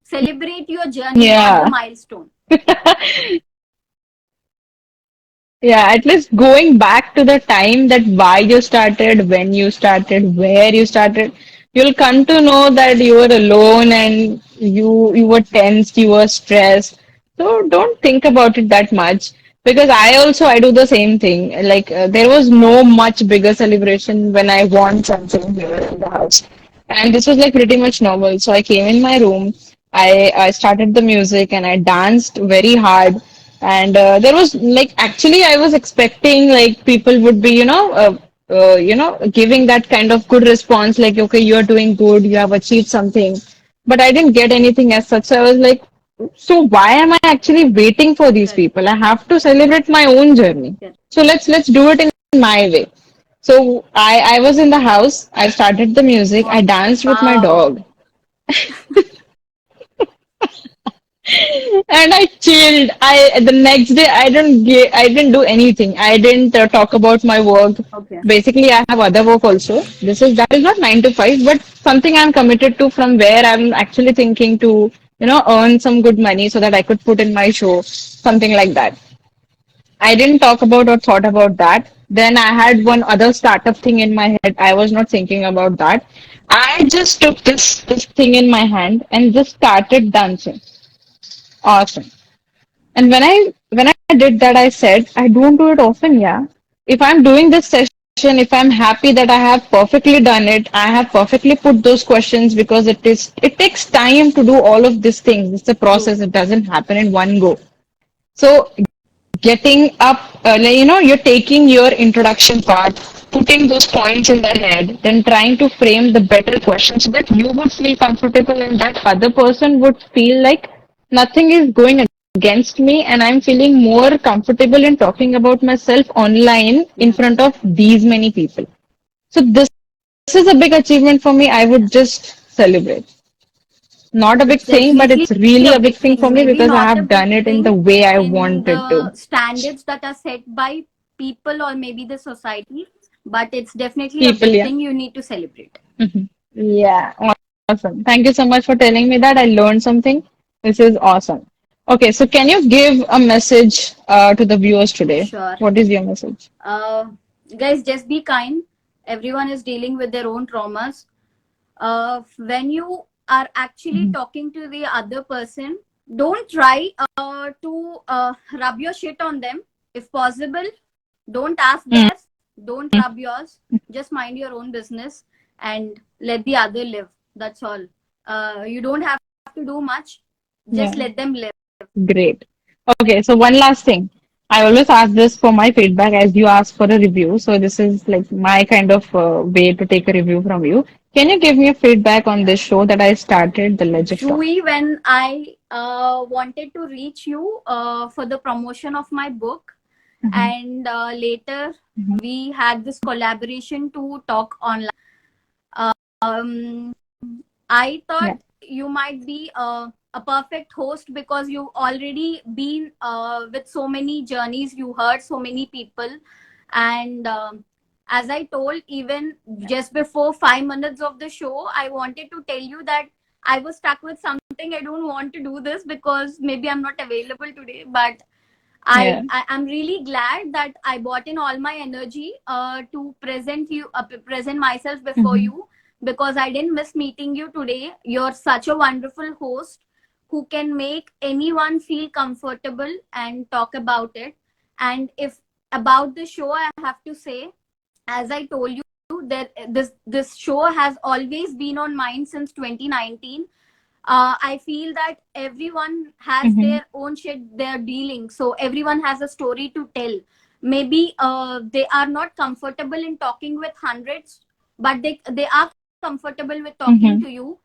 Speaker 2: celebrate your journey, not the
Speaker 3: Yeah.
Speaker 2: milestone.
Speaker 3: Yeah, at least going back to the time that why you started, when you started, where you started, you'll come to know that you were alone and you were tensed, you were stressed. So don't think about it that much because I do the same thing. Like there was no much bigger celebration when I won something here in the house. And this was like pretty much normal. So I came in my room, I started the music and I danced very hard. And there was like actually I was expecting like people would be, giving that kind of good response, like, okay, you're doing good, you have achieved something. But I didn't get anything as such. So I was like, so why am I actually waiting for these
Speaker 2: Correct.
Speaker 3: people? I have to celebrate my own journey.
Speaker 2: Correct.
Speaker 3: So let's do it in my way. So I was in the house, I started the music, I danced with my
Speaker 2: Wow.
Speaker 3: dog, and I chilled. I the next day I didn't do anything. I didn't talk about my work.
Speaker 2: Okay.
Speaker 3: Basically, I have other work also. That is not 9 to 5, but something I'm committed to from where I'm actually thinking to earn some good money so that I could put in my show, something like that. I didn't talk about or thought about that. Then I had one other startup thing in my head. I was not thinking about that. I just took this thing in my hand and just started dancing. Awesome. And when I did that, I said, I don't do it often, yeah. If I'm doing this session, if I'm happy that I have perfectly done it, I have perfectly put those questions because it takes time to do all of these things. It's a
Speaker 2: True.
Speaker 3: process. It doesn't happen in one go. So getting up, you're taking your introduction part, putting those points in their head, then trying to frame the better question so that you would feel comfortable and that other person would feel like nothing is going against me and I'm feeling more comfortable in talking about myself online in
Speaker 2: Yeah.
Speaker 3: front of these many people. So this is a big achievement for me. I
Speaker 2: Yeah.
Speaker 3: would just celebrate. Not a big
Speaker 2: It's
Speaker 3: thing, but
Speaker 2: definitely
Speaker 3: it's really
Speaker 2: a
Speaker 3: a big
Speaker 2: big
Speaker 3: thing for
Speaker 2: thing.
Speaker 3: me
Speaker 2: Maybe
Speaker 3: because I
Speaker 2: not a
Speaker 3: have
Speaker 2: big
Speaker 3: done it in the
Speaker 2: thing
Speaker 3: way I
Speaker 2: in
Speaker 3: wanted to.
Speaker 2: the standards that are set by people or maybe the society, but it's definitely a
Speaker 3: People,
Speaker 2: big
Speaker 3: yeah.
Speaker 2: thing you need to celebrate.
Speaker 3: Mhm. Yeah, awesome. Thank you so much for telling me that. I learned something. This is awesome. Okay, so can you give a message to the viewers today?
Speaker 2: Sure.
Speaker 3: What is your message?
Speaker 2: Uh, Guys, just be kind. Everyone is dealing with their own traumas. When you are actually
Speaker 3: Mhm.
Speaker 2: talking to the other person, don't try to rub your shit on them. If possible, don't ask
Speaker 3: Mm.
Speaker 2: theirs, don't rub yours. Just mind your own business and let the other live. That's all. You don't have to do much.
Speaker 3: Yeah,
Speaker 2: Just let them live.
Speaker 3: great. Okay, so one last thing. I always ask this for my feedback as you ask for a review. So this is like my kind of way to take a review from you. Can you give me a feedback on
Speaker 2: Yeah.
Speaker 3: this show that I started, The Legit Talk?
Speaker 2: Jui, when I wanted to reach you for the promotion of my book,
Speaker 3: Mhm.
Speaker 2: and later
Speaker 3: Mhm.
Speaker 2: we had this collaboration to talk online. Um, I thought
Speaker 3: Yeah.
Speaker 2: you might be a perfect host because you've already been with so many journeys, you heard so many people, and As I told, even just before 5 minutes of the show, I wanted to tell you that I was stuck with something. I don't want to do this because maybe I'm not available today. But
Speaker 3: Yeah.
Speaker 2: I am really glad that I brought in all my energy to present myself before
Speaker 3: Hmm.
Speaker 2: you, because I didn't miss meeting you today. You're such a wonderful host who can make anyone feel comfortable and talk about it. And if about the show, I have to say, as I told you, that this show has always been on mind since 2019. I feel that everyone has
Speaker 3: Hmm.
Speaker 2: their own shit they're dealing, so everyone has a story to tell. Maybe they are not comfortable in talking with hundreds, but they are comfortable with talking to
Speaker 3: Hmm.
Speaker 2: you.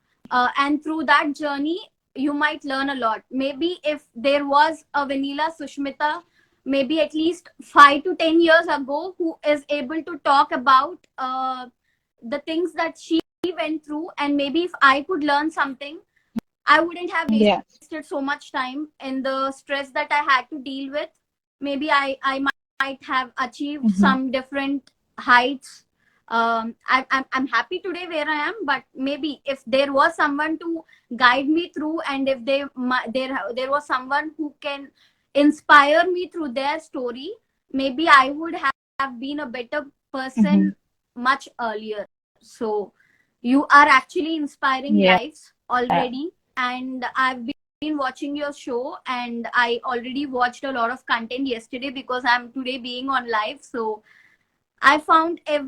Speaker 2: And through that journey, you might learn a lot. Maybe if there was a Vineela Sushmitha, maybe at least 5 to 10 years ago, who is able to talk about the things that she went through, and maybe if I could learn something, I wouldn't have
Speaker 3: Yeah.
Speaker 2: wasted so much time in the stress that I had to deal with. Maybe I might have achieved
Speaker 3: Hmm.
Speaker 2: some different heights. I'm happy today where I am, but maybe if there was someone to guide me through, and if there was someone who can inspire me through their story, maybe I would have been a better
Speaker 3: Hmm.
Speaker 2: person much earlier. So you are actually inspiring
Speaker 3: Yeah.
Speaker 2: lives already, and I've been watching your show, and I already watched a lot of content yesterday because I'm today being on live. So I found I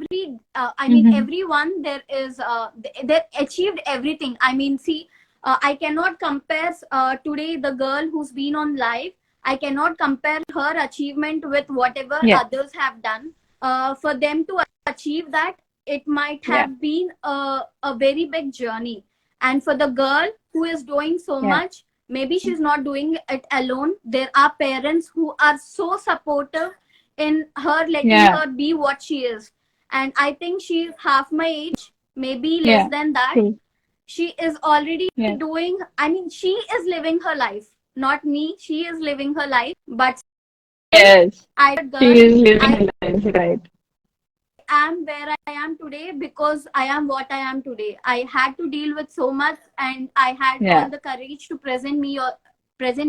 Speaker 2: mean,
Speaker 3: Hmm.
Speaker 2: everyone there is, they achieved everything. I mean, see, I cannot compare today the girl who's been on live. I cannot compare her achievement with whatever
Speaker 3: Yeah.
Speaker 2: others have done. For them to achieve that, it might
Speaker 3: Yeah.
Speaker 2: have been a very big journey. And for the girl who is doing so
Speaker 3: Yeah.
Speaker 2: much, maybe she's not doing it alone. There are parents who are so supportive in her, letting
Speaker 3: Yeah.
Speaker 2: her be what she is. And I think she's half my age, maybe less
Speaker 3: Yeah.
Speaker 2: than that.
Speaker 3: True.
Speaker 2: She is already
Speaker 3: Yeah.
Speaker 2: doing, I mean, she is living her life, not me. She is living her life, but still,
Speaker 3: Yes.
Speaker 2: I girl,
Speaker 3: She is living
Speaker 2: I
Speaker 3: her life, right?
Speaker 2: am where I am today because I am what I am today. I had to deal with so much, and I had
Speaker 3: Yeah.
Speaker 2: all the courage to present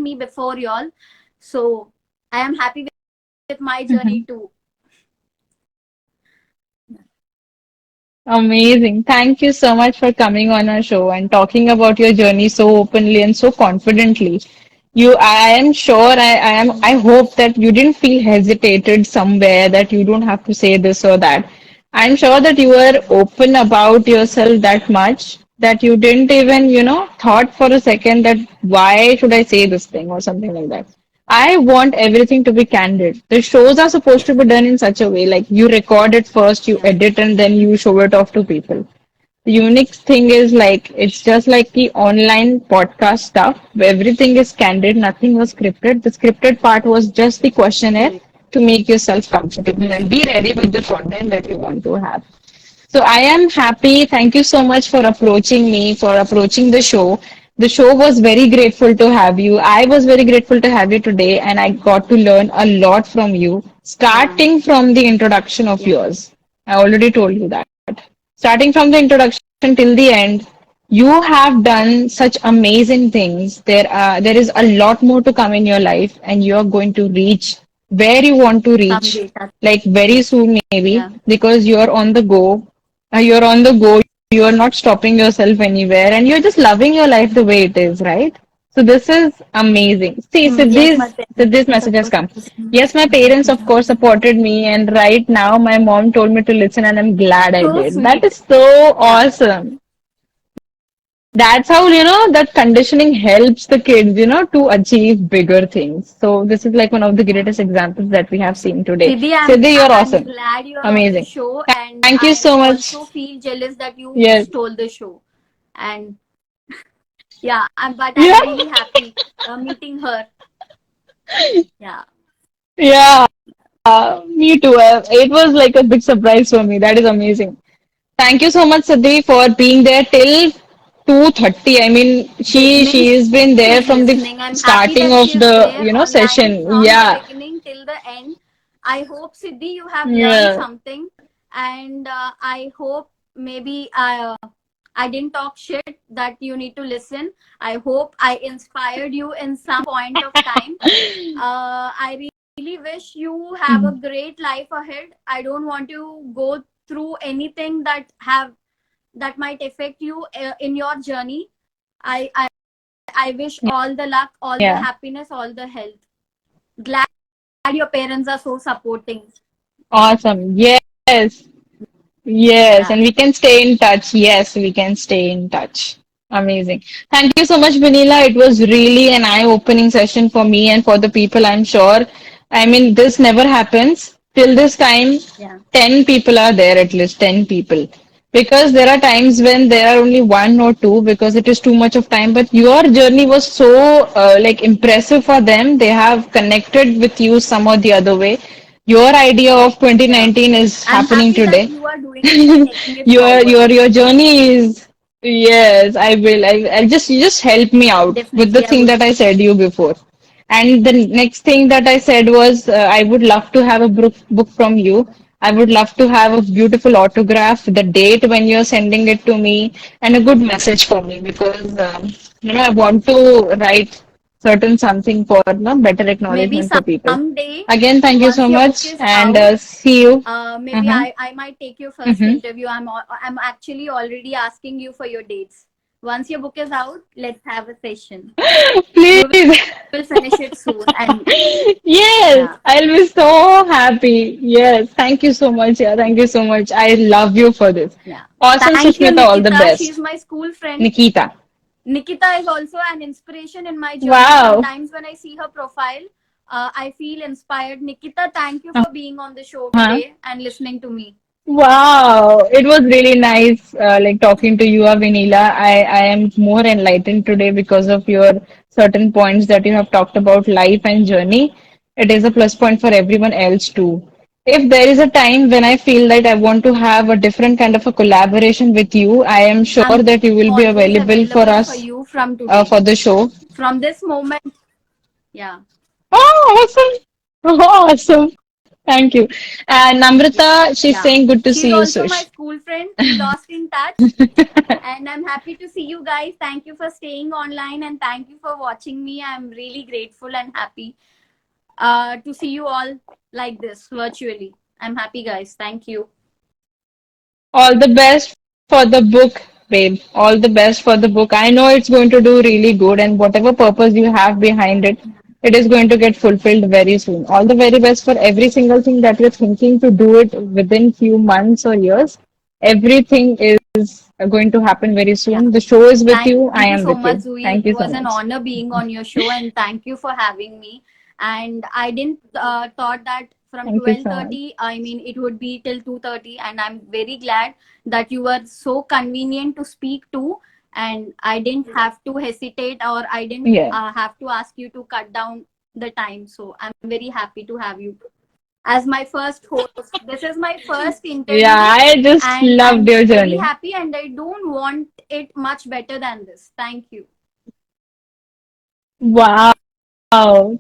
Speaker 2: me before y'all. So I am happy with my journey
Speaker 3: Mhm.
Speaker 2: too.
Speaker 3: Amazing. Thank you so much for coming on our show and talking about your journey so openly and so confidently. I am sure, I hope that you didn't feel hesitated somewhere that you don't have to say this or that. I'm sure that you were open about yourself that much that you didn't even, thought for a second that why should I say this thing or something like that. I want everything to be candid. The shows are supposed to be done in such a way, like you record it first, you
Speaker 2: Yeah.
Speaker 3: edit, and then you show it off to people. The unique thing is like it's just like the online podcast stuff where everything is candid, nothing was scripted. The scripted part was just the questionnaire
Speaker 2: Correct.
Speaker 3: to make yourself comfortable and be ready with the content that you want to have. So I am happy. Thank you so much for approaching me, for approaching the show. The show was very grateful to have you. I was very grateful to have you today, and I got to learn a lot from you,
Speaker 2: Yeah.
Speaker 3: starting from the introduction of
Speaker 2: Yeah.
Speaker 3: yours. I already told you that. Starting from the introduction till the end, you have done such amazing things. There is a lot more to come in your life, and you are going to reach where you want to reach,
Speaker 2: Someday. That's
Speaker 3: like very
Speaker 2: yes.
Speaker 3: soon, maybe,
Speaker 2: Yeah.
Speaker 3: because you're on the go. You're on the go. You're not stopping yourself anywhere, and you're just loving your life the way it is, right? So this is amazing. See,
Speaker 2: Yes, my
Speaker 3: Siddhi's
Speaker 2: parents
Speaker 3: message has
Speaker 2: support
Speaker 3: come.
Speaker 2: me.
Speaker 3: Yes, my parents, of course, supported me, and right now my mom told me to listen, and I'm glad I
Speaker 2: So
Speaker 3: did. That
Speaker 2: sweet.
Speaker 3: is so
Speaker 2: Yeah.
Speaker 3: awesome. That's how, that conditioning helps the kids, to achieve bigger things. So this is like one of the greatest examples that we have seen today.
Speaker 2: Siddhi,
Speaker 3: Siddhi, you're
Speaker 2: I'm
Speaker 3: awesome.
Speaker 2: glad you're on the
Speaker 3: Amazing.
Speaker 2: show, and
Speaker 3: Thank you
Speaker 2: I
Speaker 3: so much.
Speaker 2: also feel jealous that you
Speaker 3: Yes.
Speaker 2: stole the show. And yeah, I'm
Speaker 3: Yeah.
Speaker 2: really happy meeting her. Yeah.
Speaker 3: Yeah. Me too. It was like a big surprise for me. That is amazing. Thank you so much, Siddhi, for being there till 2:30. I mean, she
Speaker 2: Listening.
Speaker 3: has been
Speaker 2: She
Speaker 3: there
Speaker 2: is
Speaker 3: from the
Speaker 2: listening. I'm happy
Speaker 3: starting
Speaker 2: that
Speaker 3: of
Speaker 2: she's
Speaker 3: the,
Speaker 2: there online
Speaker 3: session.
Speaker 2: from the
Speaker 3: Yeah.
Speaker 2: beginning till the end. I hope, Siddhi, you have learned
Speaker 3: Yeah.
Speaker 2: something. and I hope maybe I didn't talk shit that you need to listen. I hope I inspired you in some point of time. I really wish you have a great life ahead. I don't want to go through anything that might affect you in your journey. I wish all the luck, all the
Speaker 3: Yeah.
Speaker 2: happiness, all the health. Glad your parents are so supporting.
Speaker 3: Awesome. Yes. Yes,
Speaker 2: Yeah.
Speaker 3: and we can stay in touch. Yes, we can stay in touch. Amazing. Thank you so much, Vineela. It was really an eye-opening session for me and for the people, I'm sure. I mean, this never happens. Till this time,
Speaker 2: Yeah.
Speaker 3: 10 people are there, at least 10 people. Because there are times when there are only one or two because it is too much of time. But your journey was so like impressive for them. They have connected with you some or the other way. Your idea of
Speaker 2: Yeah.
Speaker 3: 2019 is
Speaker 2: I'm
Speaker 3: happening
Speaker 2: happy that
Speaker 3: today.
Speaker 2: you are doing it and taking it
Speaker 3: your
Speaker 2: forward.
Speaker 3: your your journey is, yes, I will. I'll just, you just help me out with the
Speaker 2: Definitely, I
Speaker 3: thing
Speaker 2: would.
Speaker 3: that I said you before. And the next thing that I said was I would love to have a book from you. I would love to have a beautiful autograph, the date when you're sending it to me, and a good message for me because I want to write certain something for better
Speaker 2: Maybe
Speaker 3: acknowledgement for people.
Speaker 2: someday,
Speaker 3: Again, thank you so
Speaker 2: once your book
Speaker 3: much,
Speaker 2: is
Speaker 3: and
Speaker 2: out,
Speaker 3: see you.
Speaker 2: maybe
Speaker 3: Uh-huh.
Speaker 2: I might take your first
Speaker 3: Mm-hmm.
Speaker 2: interview. I'm actually already asking you for your dates. Once your book is out, let's have a session. We
Speaker 3: Please.
Speaker 2: will finish it soon. And
Speaker 3: Yes,
Speaker 2: yeah,
Speaker 3: I'll be so happy. Yes, thank you so much. Yeah, thank you so much. I love you for this.
Speaker 2: yeah.
Speaker 3: Awesome,
Speaker 2: Thank you,
Speaker 3: Sushmita. All the
Speaker 2: Nikita. She's
Speaker 3: best.
Speaker 2: my school friend.
Speaker 3: Nikita.
Speaker 2: Nikita is also an inspiration in my journey.
Speaker 3: Wow.
Speaker 2: Sometimes when I see her profile, I feel inspired. Nikita, thank you for being on the show
Speaker 3: Uh-huh.
Speaker 2: today and listening to me.
Speaker 3: Wow, it was really nice like talking to you, Vineela. I am more enlightened today because of your certain points that you have talked about life and journey. It is a plus point for everyone else too. If there is a time when I feel that I want to have a different kind of a collaboration with you, I am sure
Speaker 2: I'm
Speaker 3: that you will be
Speaker 2: always
Speaker 3: available for
Speaker 2: available for
Speaker 3: us
Speaker 2: you from today.
Speaker 3: for the show.
Speaker 2: From this moment, yeah,
Speaker 3: Oh, awesome. Oh, awesome. Thank you. And Namrata, she's
Speaker 2: yeah.
Speaker 3: saying good to
Speaker 2: She's
Speaker 3: see you,
Speaker 2: also my
Speaker 3: Sush.
Speaker 2: school friend. We lost in touch, and I'm happy to see you guys. Thank you for staying online and thank you for watching me. I'm really grateful and happy to see you all like this virtually. I'm happy, guys. Thank you.
Speaker 3: All the best for the book, babe. All the best for the book. I know it's going to do really good, and whatever purpose you have behind it, it is going to get fulfilled very soon. All the very best for every single thing that you're thinking to do it within few months or years. Everything is going to happen very
Speaker 2: Yeah.
Speaker 3: soon. The show is with
Speaker 2: Thank
Speaker 3: you. I
Speaker 2: you
Speaker 3: am
Speaker 2: so
Speaker 3: with
Speaker 2: much,
Speaker 3: you.
Speaker 2: Zui.
Speaker 3: Thank
Speaker 2: It
Speaker 3: you so
Speaker 2: was an
Speaker 3: much.
Speaker 2: honor being on your show, and thank you for having me. And I didn't thought that from
Speaker 3: Thank you so much.
Speaker 2: 12:30, I mean, it would be till 2:30, and I'm very glad that you were so convenient to speak to, and I didn't have to hesitate or I didn't
Speaker 3: Yeah.
Speaker 2: have to ask you to cut down the time. So I'm very happy to have you as my first host. This is my first
Speaker 3: Yeah,
Speaker 2: interview,
Speaker 3: I just
Speaker 2: and
Speaker 3: loved
Speaker 2: I'm
Speaker 3: your
Speaker 2: very
Speaker 3: journey.
Speaker 2: happy, and I don't want it much better than this. Thank you.
Speaker 3: Wow.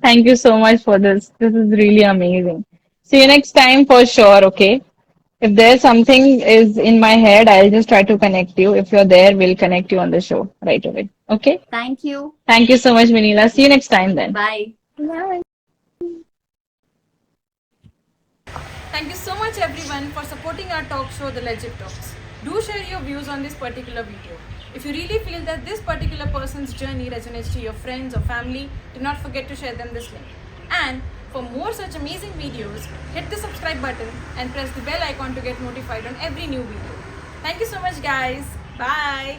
Speaker 3: Thank you so much for this. This is really amazing. See you next time for sure, okay? If there's something is in my head, I'll just try to connect you. If you're there, we'll connect you on the show right away. Okay?
Speaker 2: Thank you.
Speaker 3: Thank you so much, Vineela. See you next time then.
Speaker 2: Bye.
Speaker 3: Bye.
Speaker 1: Thank you so much everyone for supporting our talk show The Legit Talks. Do share your views on this particular video. If you really feel that this particular person's journey resonates to your friends or family, do not forget to share them this link. And for more such amazing videos, hit the subscribe button and press the bell icon to get notified on every new video. Thank you so much guys. Bye.